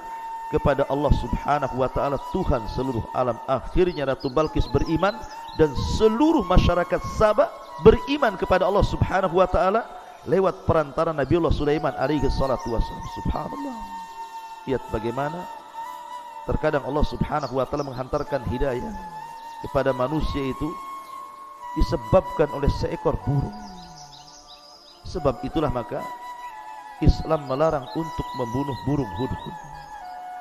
S1: kepada Allah Subhanahu wa ta'ala, Tuhan seluruh alam. Akhirnya Ratu Balqis beriman dan seluruh masyarakat Sabah beriman kepada Allah Subhanahu wa ta'ala lewat perantara Nabiullah Sulaiman alaihi salatu wassalam. Subhanallah. Lihat bagaimana terkadang Allah Subhanahu wa ta'ala menghantarkan hidayah kepada manusia itu disebabkan oleh seekor burung. Sebab itulah maka Islam melarang untuk membunuh burung hudhud,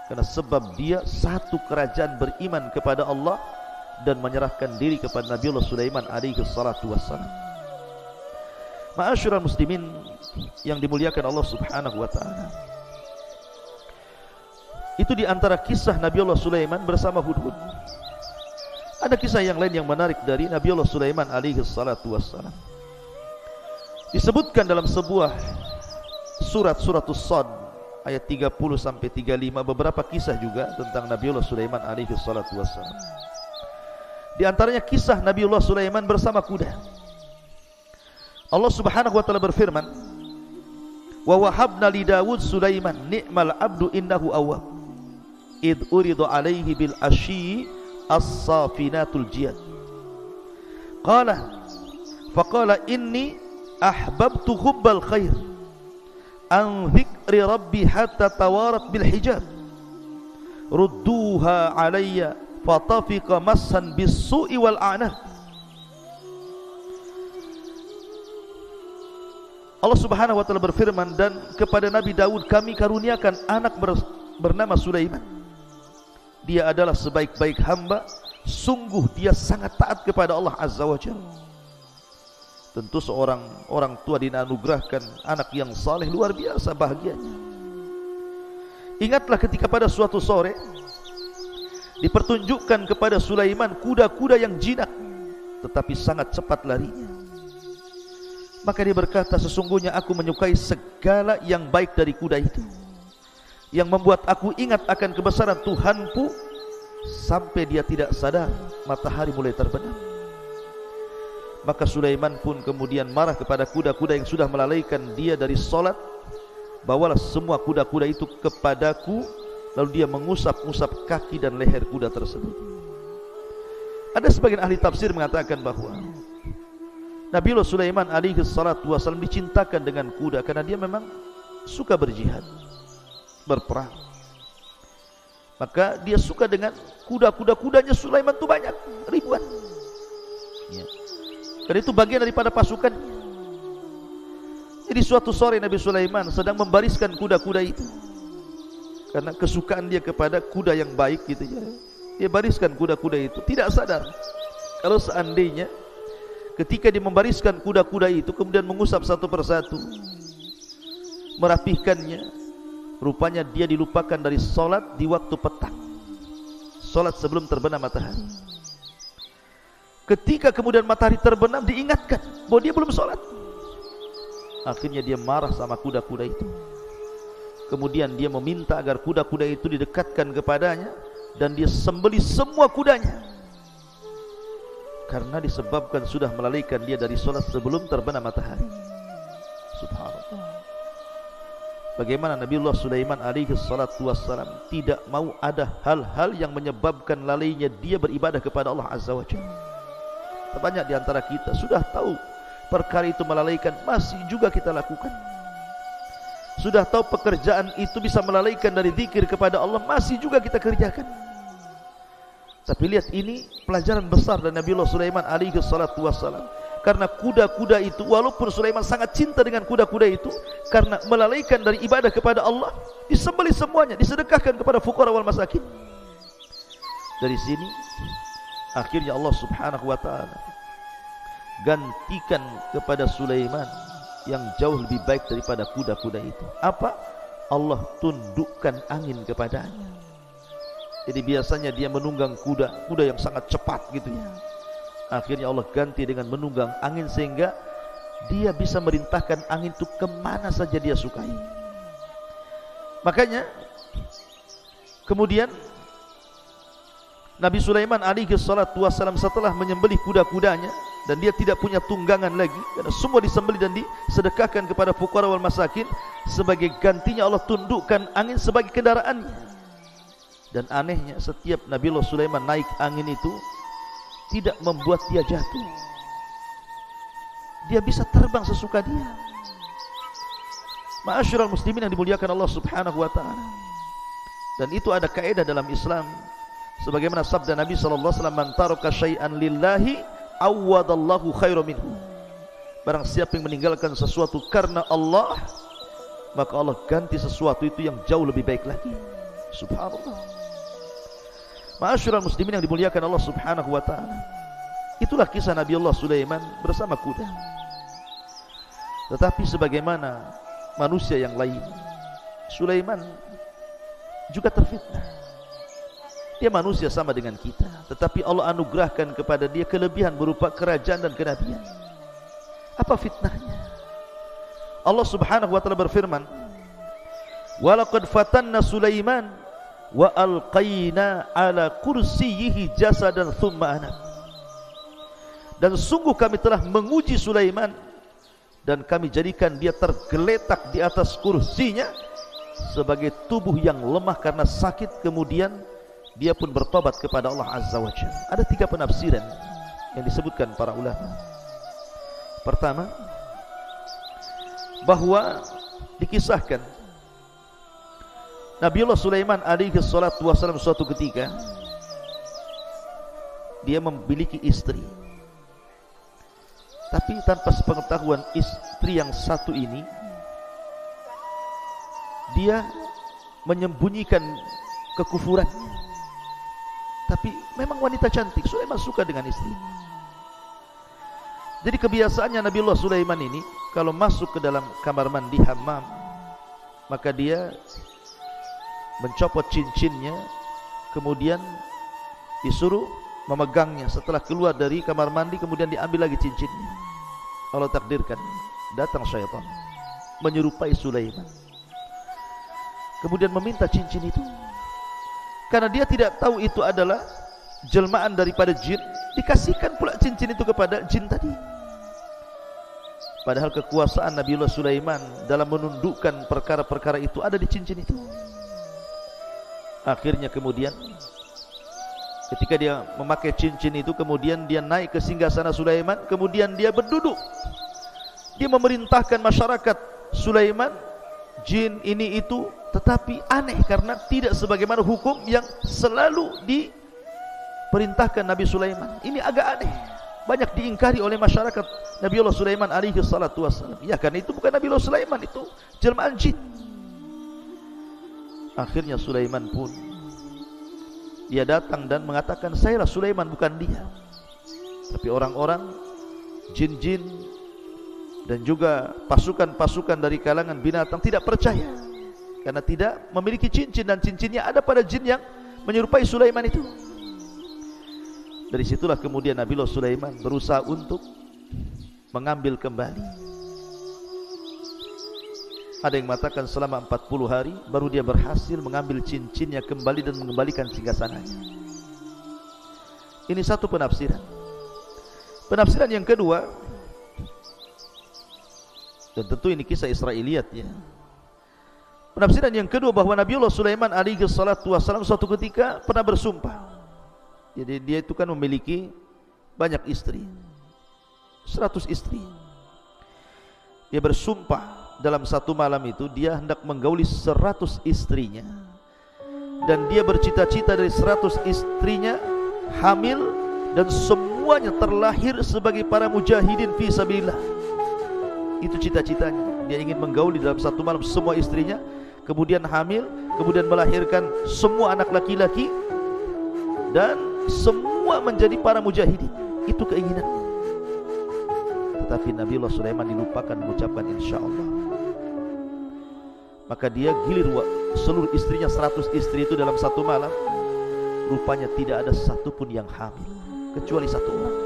S1: karena sebab dia satu kerajaan beriman kepada Allah dan menyerahkan diri kepada Nabiullah Sulaiman alaihi salatu wassalam. Ma'asyiral muslimin yang dimuliakan Allah Subhanahu wa ta'ala, itu di antara kisah Nabiullah Sulaiman bersama hudhud. Ada kisah yang lain yang menarik dari Nabiullah Sulaiman alaihi salatu wassalam. Disebutkan dalam sebuah surat As-Sad ayat 30 sampai 35 beberapa kisah juga tentang Nabiullah Sulaiman alaihi salatu wassalam. Di antaranya kisah Nabiullah Sulaiman bersama kuda. Allah Subhanahu wa ta'ala berfirman, wa wahabna li Dawud Sulaiman ni'mal abdu innahu awwab id uridu alaihi bil asyi as-safinatul jiyad faqala inni ahbabtu hubbal khair an dzikri rabbi hatta tawarat bil hijab rudduha alayya fatafiqa massan bis-su'i wal a'nab. Allah Subhanahu wa ta'ala berfirman, dan kepada Nabi Daud kami karuniakan anak bernama Sulaiman. Dia adalah sebaik-baik hamba, sungguh dia sangat taat kepada Allah Azza wa Jalla. Tentu seorang orang tua dianugerahkan anak yang saleh, luar biasa bahagianya. Ingatlah ketika pada suatu sore dipertunjukkan kepada Sulaiman kuda-kuda yang jinak tetapi sangat cepat larinya. Maka dia berkata, sesungguhnya aku menyukai segala yang baik dari kuda itu, yang membuat aku ingat akan kebesaran Tuhanku sampai dia tidak sadar matahari mulai terbenam. Maka Sulaiman pun kemudian marah kepada kuda-kuda yang sudah melalaikan dia dari solat. Bawalah semua kuda-kuda itu kepadaku. Lalu dia mengusap-usap kaki dan leher kuda tersebut. Ada sebagian ahli tafsir mengatakan bahwa Nabiullah Sulaiman alaihi salatu wassalam dicintakan dengan kuda karena dia memang suka berjihad, berperang. Maka dia suka dengan kuda-kudanya Sulaiman itu banyak, ribuan ya. Dan itu bagian daripada pasukan. Jadi suatu sore Nabi Sulaiman sedang membariskan kuda-kuda itu, karena kesukaan dia kepada kuda yang baik gitu ya. Dia bariskan kuda-kuda itu, tidak sadar kalau seandainya ketika dia membariskan kuda-kuda itu kemudian mengusap satu persatu, merapihkannya, rupanya dia dilupakan dari solat di waktu petang, solat sebelum terbenam matahari. Ketika kemudian matahari terbenam diingatkan bahwa dia belum solat. Akhirnya dia marah sama kuda-kuda itu. Kemudian dia meminta agar kuda-kuda itu didekatkan kepadanya dan dia sembelih semua kudanya, karena disebabkan sudah melalaikan dia dari solat sebelum terbenam matahari. Subhanallah. Bagaimana Nabiullah Sulaiman alaihi salatu wassalam tidak mau ada hal-hal yang menyebabkan lalainya dia beribadah kepada Allah Azza wa Jalla. Banyak di antara kita sudah tahu perkara itu melalaikan, masih juga kita lakukan. Sudah tahu pekerjaan itu bisa melalaikan dari zikir kepada Allah, masih juga kita kerjakan. Tapi lihat, ini pelajaran besar dari Nabiullah Sulaiman alaihi salatu wassalam. Karena kuda-kuda itu, walaupun Sulaiman sangat cinta dengan kuda-kuda itu, karena melalaikan dari ibadah kepada Allah, disembelih semuanya, disedekahkan kepada fuqara wal masakin. Dari sini akhirnya Allah Subhanahu wa ta'ala gantikan kepada Sulaiman yang jauh lebih baik daripada kuda-kuda itu. Apa? Allah tundukkan angin kepadanya. Jadi biasanya dia menunggang kuda yang sangat cepat gitu ya. Akhirnya Allah ganti dengan menunggang angin sehingga dia bisa merintahkan angin itu kemana saja dia sukai. Makanya kemudian Nabi Sulaiman alaihi salatu wassalam setelah menyembelih kuda-kudanya, dan dia tidak punya tunggangan lagi karena semua disembelih dan disedekahkan kepada fuqara wal masakin, sebagai gantinya Allah tundukkan angin sebagai kendaraannya. Dan anehnya setiap Nabiullah Sulaiman naik angin itu tidak membuat dia jatuh. Dia bisa terbang sesuka dia. Ma'asyiral muslimin yang dimuliakan Allah Subhanahu wa taala. Dan itu ada kaidah dalam Islam. Sebagaimana sabda Nabi sallallahu alaihi wasallam, "Man taraka syai'an lillahi awwadallahu khairan minhu." Barang siapa yang meninggalkan sesuatu karena Allah, maka Allah ganti sesuatu itu yang jauh lebih baik lagi. Subhanallah. Ma'asyiral muslimin yang dimuliakan Allah Subhanahu wa taala. Itulah kisah Nabi Allah Sulaiman bersama kuda. Tetapi sebagaimana manusia yang lain, Sulaiman juga terfitnah. Dia manusia sama dengan kita, tetapi Allah anugerahkan kepada dia kelebihan berupa kerajaan dan kenabian. Apa fitnahnya? Allah Subhanahu wa taala berfirman, "Wa laqad fatanna Sulaiman wa alqaina ala kursiyyihi jasadan thumma anab." Dan sungguh kami telah menguji Sulaiman dan kami jadikan dia tergeletak di atas kursinya sebagai tubuh yang lemah karena sakit, kemudian dia pun bertobat kepada Allah Azza wa Jalla. Ada 3 penafsiran yang disebutkan para ulama. Pertama, bahwa dikisahkan Nabiullah Sulaiman alaihi salatu wassalam suatu ketika dia memiliki istri, tapi tanpa sepengetahuan istri yang satu ini, dia menyembunyikan kekufurannya. Tapi memang wanita cantik, Sulaiman suka dengan istri. Jadi kebiasaannya Nabiullah Sulaiman ini kalau masuk ke dalam kamar mandi hammam, maka dia mencopot cincinnya, kemudian disuruh memegangnya. Setelah keluar dari kamar mandi, kemudian diambil lagi cincinnya. Allah takdirkan datang syaitan menyerupai Sulaiman, kemudian meminta cincin itu. Karena dia tidak tahu itu adalah jelmaan daripada jin, dikasihkan pula cincin itu kepada jin tadi. Padahal kekuasaan Nabiullah Sulaiman dalam menundukkan perkara-perkara itu ada di cincin itu. Akhirnya kemudian ketika dia memakai cincin itu, kemudian dia naik ke singgasana Sulaiman, kemudian dia berduduk. Dia memerintahkan masyarakat Sulaiman, jin ini itu, tetapi aneh karena tidak sebagaimana hukum yang selalu diperintahkan Nabi Sulaiman. Ini agak aneh, banyak diingkari oleh masyarakat Nabiullah Sulaiman alaihi salatu wassalam. Ya, karena itu bukan Nabiullah Sulaiman, itu jelmaan jin. Akhirnya Sulaiman pun dia datang dan mengatakan, "Sayalah Sulaiman, bukan dia." Tapi orang-orang jin-jin dan juga pasukan-pasukan dari kalangan binatang tidak percaya, karena tidak memiliki cincin, dan cincinnya ada pada jin yang menyerupai Sulaiman itu. Dari situlah kemudian Nabiullah Sulaiman berusaha untuk mengambil kembali. Ada yang mengatakan selama 40 hari baru dia berhasil mengambil cincinnya kembali dan mengembalikan singgasananya. Ini satu penafsiran. Penafsiran yang kedua, dan tentu ini kisah Israiliyat ya. Penafsiran yang kedua bahwa Nabiullah Sulaiman alaihi salatu wassalam suatu ketika pernah bersumpah. Jadi dia itu kan memiliki banyak istri, 100 istri. Dia bersumpah dalam satu malam itu dia hendak menggauli 100 istrinya, dan dia bercita-cita dari 100 istrinya hamil, dan semuanya terlahir sebagai para mujahidin fi sabilillah. Itu cita-citanya. Dia ingin menggauli dalam satu malam semua istrinya, kemudian hamil, kemudian melahirkan semua anak laki-laki, dan semua menjadi para mujahidin. Itu keinginannya. Tetapi Nabiullah Sulaiman dilupakan mengucapkan insyaallah. Maka dia gilir seluruh istrinya, 100 istri itu dalam satu malam. Rupanya tidak ada satupun yang hamil kecuali satu orang.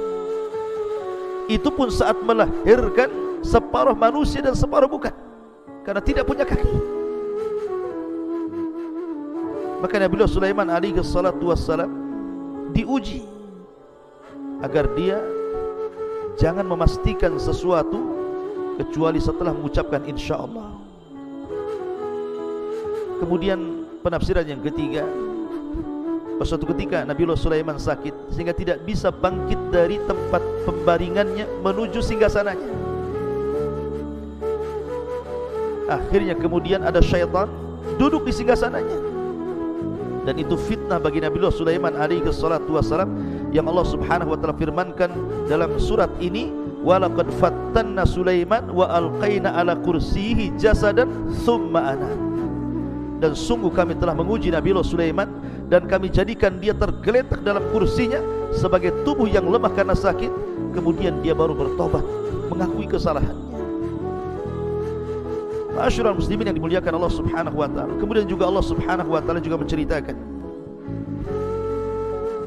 S1: Itu pun saat melahirkan separuh manusia dan separuh bukan, karena tidak punya kaki. Maka Nabi Sulaiman alaihi salatu wassalam diuji agar dia jangan memastikan sesuatu kecuali setelah mengucapkan insyaallah. Kemudian penafsiran yang ketiga, suatu ketika Nabi Sulaiman sakit sehingga tidak bisa bangkit dari tempat pembaringannya menuju singgasananya. Akhirnya kemudian ada syaitan duduk di singgasananya, dan itu fitnah bagi Nabi Sulaiman alaihi salatu wassalam, yang Allah subhanahu wa ta'ala firmankan dalam surat ini, walaqad fattanna Sulaiman wa alqaina ala kursiyihi jasadan thumma ana. Dan sungguh kami telah menguji Nabi Sulaiman, dan kami jadikan dia tergeletak dalam kursinya sebagai tubuh yang lemah karena sakit. Kemudian dia baru bertobat, mengakui kesalahannya. Ma'asyiral muslimin yang dimuliakan Allah subhanahu wa ta'ala. Kemudian juga Allah subhanahu wa ta'ala juga menceritakan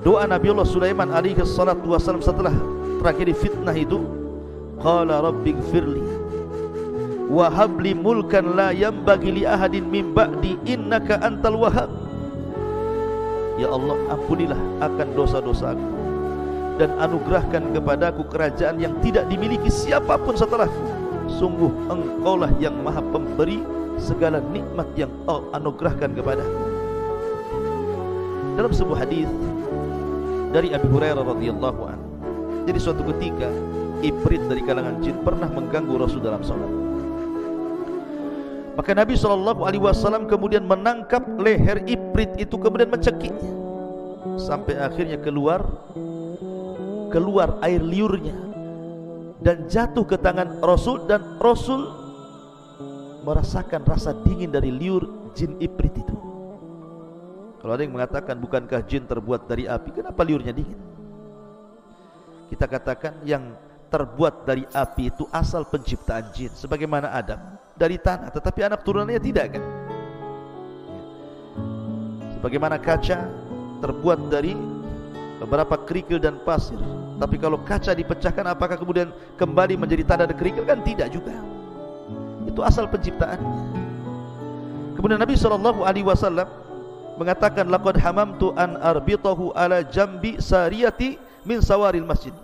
S1: doa Nabi Sulaiman alaihi salatu wassalam setelah tragedi fitnah itu. Qala rabbighfirli wa habli mulkan la yanbaghi li ahadin min ba'di innaka antal wahhab. Ya Allah, ampunilah akan dosa-dosaku dan anugerahkan kepadaku kerajaan yang tidak dimiliki siapapun setelahku. Sungguh Engkaulah yang Maha Pemberi segala nikmat yang Allah anugerahkan kepadaku. Dalam sebuah hadis dari Abi Hurairah radhiyallahu anhu, jadi suatu ketika Ifrit dari kalangan jin pernah mengganggu Rasul dalam salat. Maka Nabi SAW kemudian menangkap leher Ifrit itu, kemudian mencekiknya sampai akhirnya keluar air liurnya dan jatuh ke tangan Rasul, dan Rasul merasakan rasa dingin dari liur jin Ifrit itu. Kalau ada yang mengatakan bukankah jin terbuat dari api, kenapa liurnya dingin? Kita katakan yang terbuat dari api itu asal penciptaan jin, sebagaimana Adam dari tanah, tetapi anak turunannya tidak, kan? Sebagaimana kaca terbuat dari beberapa kerikil dan pasir, tapi kalau kaca dipecahkan apakah kemudian kembali menjadi tanah dan kerikil? Kan tidak juga. Itu asal penciptaannya. Kemudian Nabi SAW mengatakan, laqad hamamtu an arbitahu ala jambi sariyati min sawaril masjid.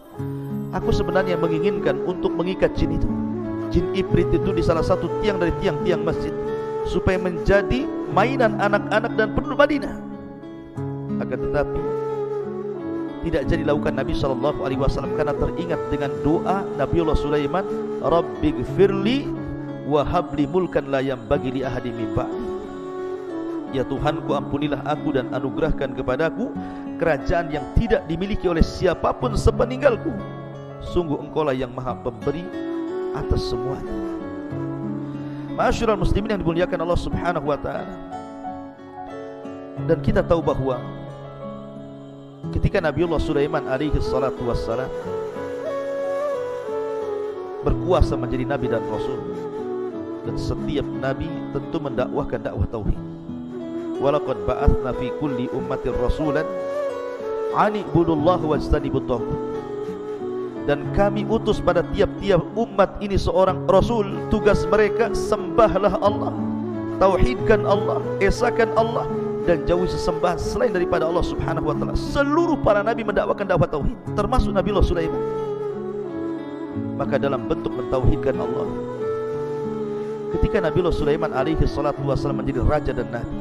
S1: Aku sebenarnya menginginkan untuk mengikat jin itu, jin Ifrit itu, di salah satu tiang dari tiang-tiang masjid, supaya menjadi mainan anak-anak dan penduduk Madinah. Akan tetapi tidak jadi lakukan Nabi SAW, karena teringat dengan doa Nabi Sulaiman, rabbighfirli wa habli mulkan la yanbaghi li ahadin min ba'di. Ya Tuhanku, ampunilah aku dan anugerahkan kepadaku kerajaan yang tidak dimiliki oleh siapapun sepeninggalku. Sungguh Engkaulah yang Maha Pemberi atas semuanya. Ma'asyiral muslimin yang dimuliakan Allah subhanahu wa ta'ala. Dan kita tahu bahwa ketika Nabiullah Sulaiman alaihi salatu wassalam berkuasa menjadi nabi dan rasul, dan setiap nabi tentu mendakwahkan dakwah tauhid. Walaqad ba'atsna fi kulli ummatin rasulan an ibudullaha wajtanibut taghut. Dan kami utus pada tiap-tiap umat ini seorang rasul, tugas mereka sembahlah Allah, tauhidkan Allah, esakan Allah, dan jauhi sesembahan selain daripada Allah subhanahu wa ta'ala. Seluruh para nabi mendakwakan dakwah tauhid, termasuk Nabi Sulaiman. Maka dalam bentuk mentauhidkan Allah, ketika Nabi Sulaiman alaihi salatu wassalam menjadi raja dan nabi,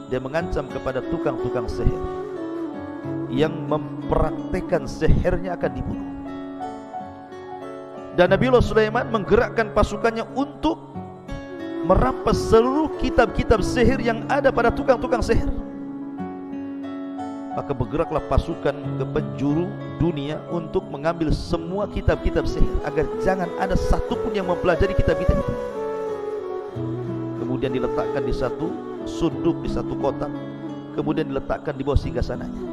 S1: dia mengancam kepada tukang-tukang sihir yang mempraktekkan sihirnya akan dibunuh. Dan Nabi Sulaiman menggerakkan pasukannya untuk merampas seluruh kitab-kitab sihir yang ada pada tukang-tukang sihir. Maka bergeraklah pasukan ke penjuru dunia untuk mengambil semua kitab-kitab sihir, agar jangan ada satupun yang mempelajari kitab-kitab itu. Kemudian diletakkan di satu sunduk, di satu kotak, kemudian diletakkan di bawah singgasananya.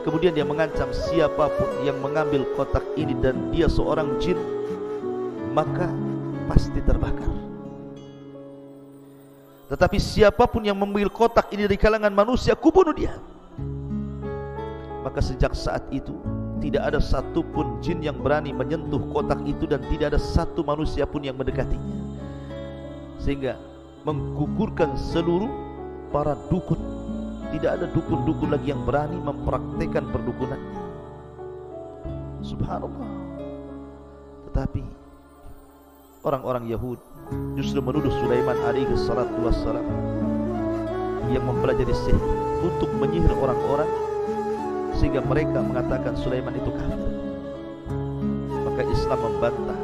S1: Kemudian dia mengancam siapapun yang mengambil kotak ini dan dia seorang jin, maka pasti terbakar. Tetapi siapapun yang mengambil kotak ini dari kalangan manusia, aku bunuh dia. Maka sejak saat itu tidak ada satupun jin yang berani menyentuh kotak itu, dan tidak ada satu manusia pun yang mendekatinya, sehingga menggugurkan seluruh para dukun. Tidak ada dukun-dukun lagi yang berani mempraktekkan perdukunannya. Subhanallah. Tetapi orang-orang Yahudi justru menuduh Sulaiman alaihi salatu wassalam yang mempelajari sihir untuk menyihir orang-orang, sehingga mereka mengatakan Sulaiman itu kafir. Maka Islam membantah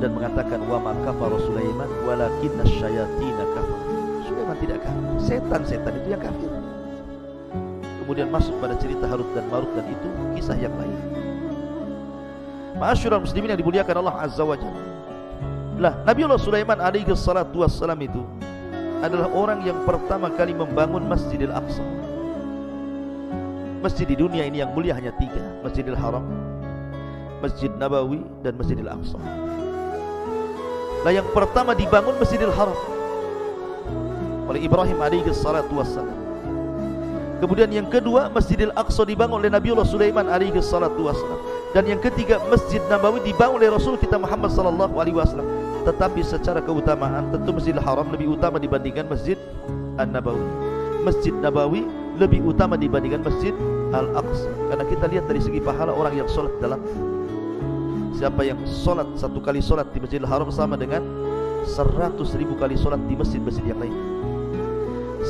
S1: dan mengatakan wa ma kafara Sulaiman walakinna syayatina kafar. Sulaiman tidak kafir, setan-setan itu yang kafir. Kemudian masuk pada cerita Harut dan Marut, dan itu kisah yang lain. Ma'asyiral muslimin yang dimuliakan Allah Azza wa Jalla. Lah, Nabiullah Sulaiman alaihi salatu wassalam itu adalah orang yang pertama kali membangun Masjidil Aqsa. Masjid di dunia ini yang mulia hanya 3, Masjidil Haram, Masjid Nabawi, dan Masjidil Aqsa. Nah, yang pertama dibangun Masjidil Haram oleh Ibrahim alaihi salatu wassalam. Kemudian yang kedua Masjidil Aqsa dibangun oleh Nabiullah Sulaiman alaihi salatu wassalam. Dan yang ketiga Masjid Nabawi dibangun oleh Rasul kita Muhammad sallallahu alaihi wasallam. Tetapi secara keutamaan tentu Masjidil Haram lebih utama dibandingkan Masjid An-Nabawi. Masjid Nabawi lebih utama dibandingkan Masjid Al-Aqsa, karena kita lihat dari segi pahala orang yang sholat dalam. Siapa yang sholat satu kali sholat di Masjidil Haram sama dengan 100.000 kali sholat di masjid-masjid yang lain.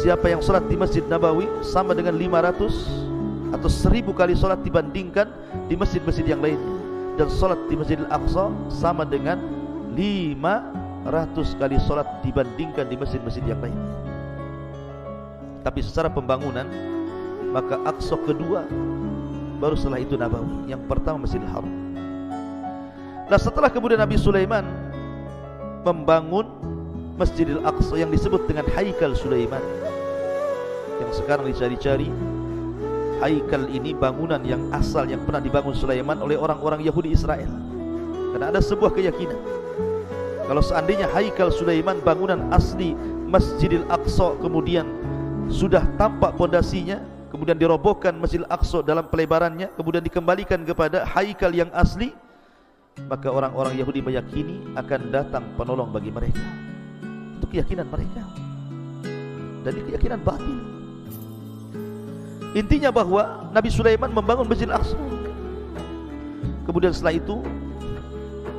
S1: Siapa yang sholat di Masjid Nabawi sama dengan 500 atau 1000 kali sholat dibandingkan di masjid-masjid yang lain. Dan sholat di Masjidil Aqsa sama dengan 500 kali sholat dibandingkan di masjid-masjid yang lain. Tapi secara pembangunan, maka Aqsa kedua, baru setelah itu Nabawi. Yang pertama Masjidil Haram. Nah, setelah kemudian Nabi Sulaiman membangun Masjidil Aqsa yang disebut dengan Haikal Sulaiman, yang sekarang dicari-cari, Haikal ini bangunan yang asal yang pernah dibangun Sulaiman oleh orang-orang Yahudi Israel. Karena ada sebuah keyakinan, kalau seandainya Haikal Sulaiman, bangunan asli Masjidil Aqsa, kemudian sudah tampak pondasinya, kemudian dirobohkan Masjidil Aqsa dalam pelebarannya, kemudian dikembalikan kepada Haikal yang asli, maka orang-orang Yahudi meyakini akan datang penolong bagi mereka. Itu keyakinan mereka, dan ini keyakinan batil. Intinya bahwa Nabi Sulaiman membangun Masjidil Aqsa. Kemudian setelah itu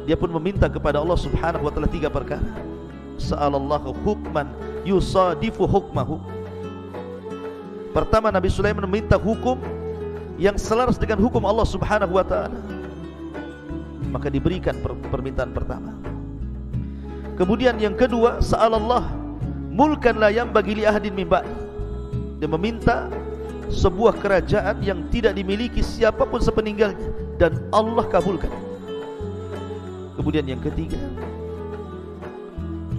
S1: dia pun meminta kepada Allah Subhanahu wa taala 3 perkara. Sa'alallahu hukman yusadifu hukmahu. Pertama, Nabi Sulaiman meminta hukum yang selaras dengan hukum Allah Subhanahu wa taala. Maka diberikan permintaan pertama. Kemudian yang kedua, sa'alallah mulkan la yanbaghi li ahadin min ba'di. Dia meminta sebuah kerajaan yang tidak dimiliki siapapun sepeninggalnya, dan Allah kabulkan. Kemudian yang ketiga,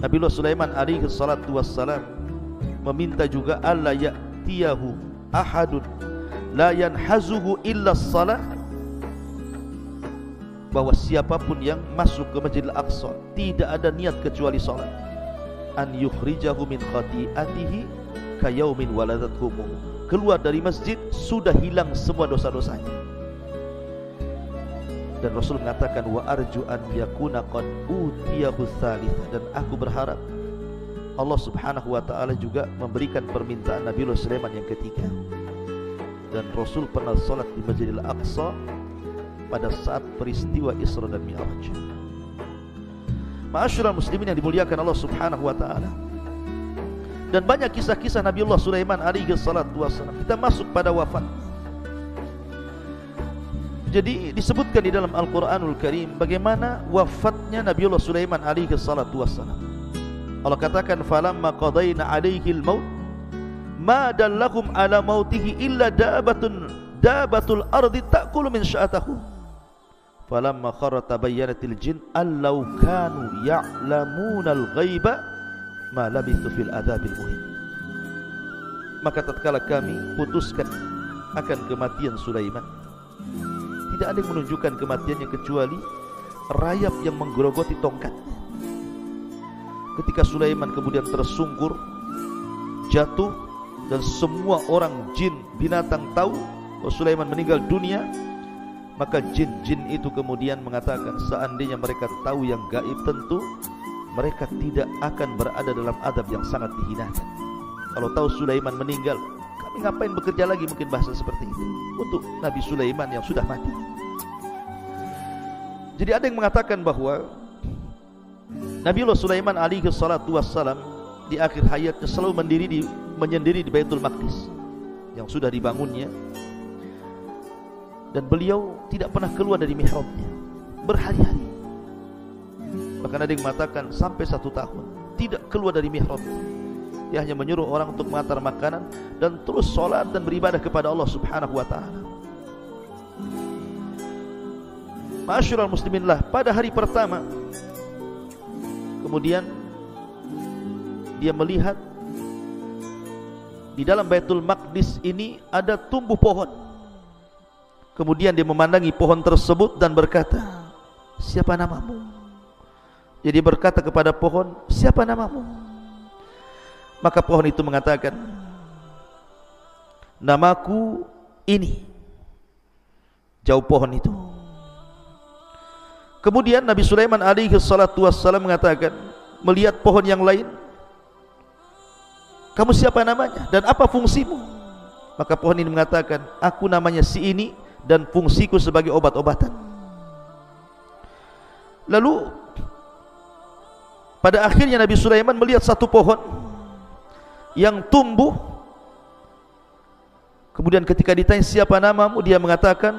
S1: Nabiullah Sulaiman alaihi salatu wassalam meminta juga alla ya'tiyahu ahadun la yanhazuhu illa shalah, bahwa siapapun yang masuk ke Masjidil Aqsa tidak ada niat kecuali salat. An yukhrijahu min khati'atihi kayaumin waladathu ummuh. Keluar dari masjid sudah hilang semua dosa-dosanya. Dan Rasul mengatakan wa arju an yakuna qad utiyahu tsalitsah, dan aku berharap Allah Subhanahu wa taala juga memberikan permintaan Nabiullah Sulaiman yang ketiga. Dan Rasul pernah salat di Masjidil Aqsa pada saat peristiwa Isra dan Mi'raj. Ma'asyiral muslimin yang dimuliakan Allah Subhanahu wa taala. Dan banyak kisah-kisah Nabiullah Sulaiman alaihi salatu wassalam. Kita masuk pada wafat. Jadi disebutkan di dalam Al-Quranul Karim bagaimana wafatnya Nabiullah Sulaiman alaihi salatu wassalam. Allah katakan falamma qadayna alaihi al-maut ma dallahum ala mautihi illa dabatul ardi ta'kulu min sya'atahu. Falamma kharra tabayyanatil jin allau kanu ya'lamunal ghaiba ma labithu fil adzabil muhin. Maka tatkala kami putuskan akan kematian Sulaiman, tidak ada yang menunjukkan kematiannya kecuali rayap yang menggerogoti tongkatnya. ketika Sulaiman kemudian tersungkur, jatuh, dan semua orang jin binatang tahu bahwa Sulaiman meninggal dunia, maka jin-jin itu kemudian mengatakan, seandainya mereka tahu yang gaib, tentu mereka tidak akan berada dalam adab yang sangat dihinakan. Kalau tahu Sulaiman meninggal, kami ngapain bekerja lagi, mungkin bahasa seperti itu untuk Nabi Sulaiman yang sudah mati. Jadi ada yang mengatakan bahwa Nabiullah Sulaiman alaihi salatu wassalam di akhir hayatnya selalu menyendiri di Baitul Maqdis yang sudah dibangunnya, dan beliau tidak pernah keluar dari mihrabnya berhari-hari. Bahkan ada yang mengatakan sampai 1 tahun tidak keluar dari mihrabnya. Dia hanya menyuruh orang untuk mengantar makanan dan terus sholat dan beribadah kepada Allah subhanahu wa ta'ala. Ma'asyiral muslimin lah, pada hari pertama kemudian dia melihat di dalam Baitul Maqdis ini ada tumbuh pohon. Kemudian dia memandangi pohon tersebut dan berkata, siapa namamu? Jadi berkata kepada pohon, siapa namamu? Maka pohon itu mengatakan, namaku ini. Jauh pohon itu. Kemudian Nabi Sulaiman alaihi salatu wassalam mengatakan, melihat pohon yang lain, kamu siapa namanya dan apa fungsimu? Maka pohon ini mengatakan, aku namanya si ini dan fungsiku sebagai obat-obatan. Lalu pada akhirnya Nabi Sulaiman melihat satu pohon yang tumbuh. Kemudian ketika ditanya siapa namamu, dia mengatakan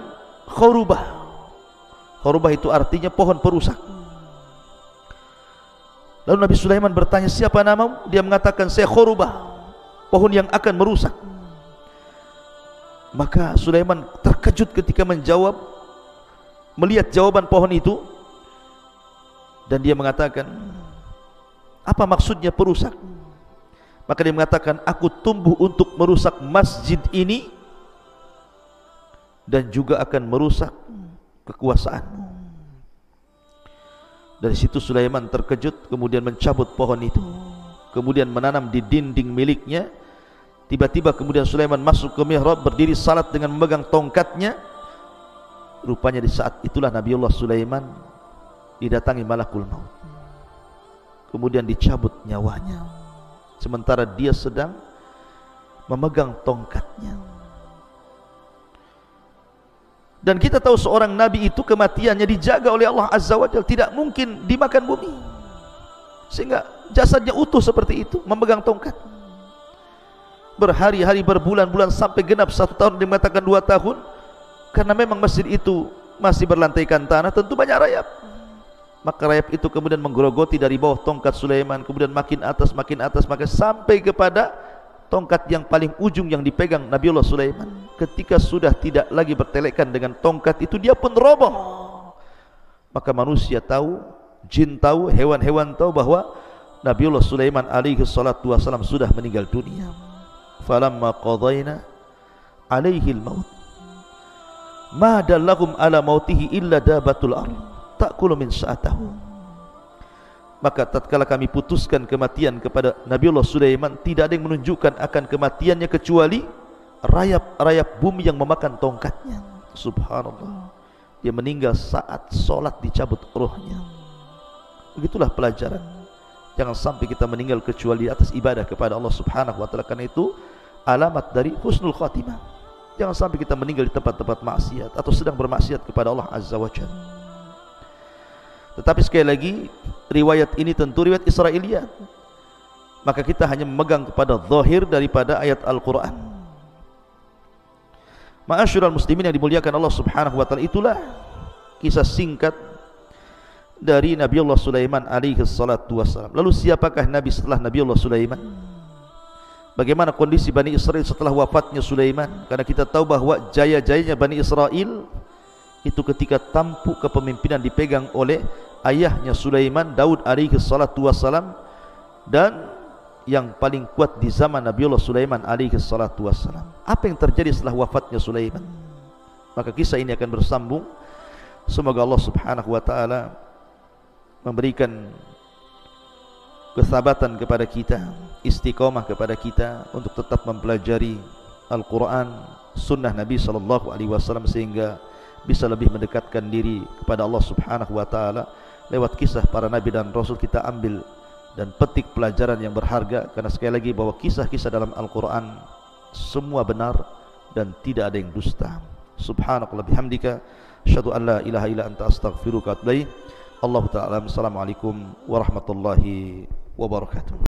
S1: Khurubah. Khurubah itu artinya pohon perusak. Lalu Nabi Sulaiman bertanya, siapa namamu? Dia mengatakan, saya Khurubah, pohon yang akan merusak. Maka Sulaiman terkejut ketika menjawab, melihat jawaban pohon itu, dan dia mengatakan, apa maksudnya perusak? Maka dia mengatakan, aku tumbuh untuk merusak masjid ini dan juga akan merusak kekuasaanmu. Dari situ Sulaiman terkejut, kemudian mencabut pohon itu, kemudian menanam di dinding miliknya. Tiba-tiba kemudian Sulaiman masuk ke mihrab, berdiri salat dengan memegang tongkatnya. Rupanya di saat itulah Nabiullah Sulaiman didatangi malakul maut, kemudian dicabut nyawanya sementara dia sedang memegang tongkatnya. Dan kita tahu seorang nabi itu kematiannya dijaga oleh Allah Azza wa Jalla, tidak mungkin dimakan bumi, sehingga jasadnya utuh seperti itu, memegang tongkat berhari-hari, berbulan-bulan, sampai genap 1 tahun. Dia mengatakan 2 tahun, karena memang masjid itu masih berlantaikan tanah, tentu banyak rayap. Maka rayap itu kemudian menggerogoti dari bawah tongkat Sulaiman, kemudian makin atas, maka sampai kepada tongkat yang paling ujung yang dipegang Nabiullah Sulaiman. Ketika sudah tidak lagi bertelekan dengan tongkat itu, dia pun roboh. Maka manusia tahu, jin tahu, hewan-hewan tahu bahwa Nabiullah Sulaiman alaihi salatu wassalam sudah meninggal dunia. Falamma qadayna alaihi al-maut ma dallahum ala mautihi illa dabatul ardh ta'kulu min sa'atahu. Maka tatkala kami putuskan kematian kepada Nabiullah Sulaiman, tidak ada yang menunjukkan akan kematiannya kecuali rayap-rayap bumi yang memakan tongkatnya. Subhanallah, dia meninggal saat solat dicabut rohnya. Begitulah pelajaran, jangan sampai kita meninggal kecuali atas ibadah kepada Allah Subhanahu wa ta'ala. Karena itu alamat dari husnul khatimah. Jangan sampai kita meninggal di tempat-tempat maksiat atau sedang bermaksiat kepada Allah Azza wa Jalla. Tetapi sekali lagi, riwayat ini tentu riwayat Israiliyat, maka kita hanya memegang kepada zahir daripada ayat Al-Quran. Ma'asyiral muslimin yang dimuliakan Allah Subhanahu wa ta'ala, itulah kisah singkat dari Nabiullah Sulaiman alaihi salatu wassalam. Lalu siapakah Nabi setelah Nabiullah Sulaiman? Bagaimana kondisi Bani Israel setelah wafatnya Sulaiman? Karena kita tahu bahwa jaya-jayanya Bani Israel itu ketika tampuk kepemimpinan dipegang oleh ayahnya Sulaiman, Daud alaihi salatu wassalam, dan yang paling kuat di zaman Nabiullah Sulaiman alaihi salatu wassalam. Apa yang terjadi setelah wafatnya Sulaiman? Maka kisah ini akan bersambung. Semoga Allah Subhanahu wa ta'ala memberikan kesabatan kepada kita, istiqomah kepada kita untuk tetap mempelajari Al-Quran, Sunnah Nabi SAW, sehingga bisa lebih mendekatkan diri kepada Allah Subhanahu Wa Taala lewat kisah para Nabi dan Rasul. Kita ambil dan petik pelajaran yang berharga, karena sekali lagi bahwa kisah-kisah dalam Al-Quran semua benar dan tidak ada yang dusta. Subhanakallah bihamdika, asyhadu an la ilaha illa anta, astaghfiruka wa atubu ilaik. Allahu ta'ala. Assalamualaikum warahmatullahi wabarakatuh.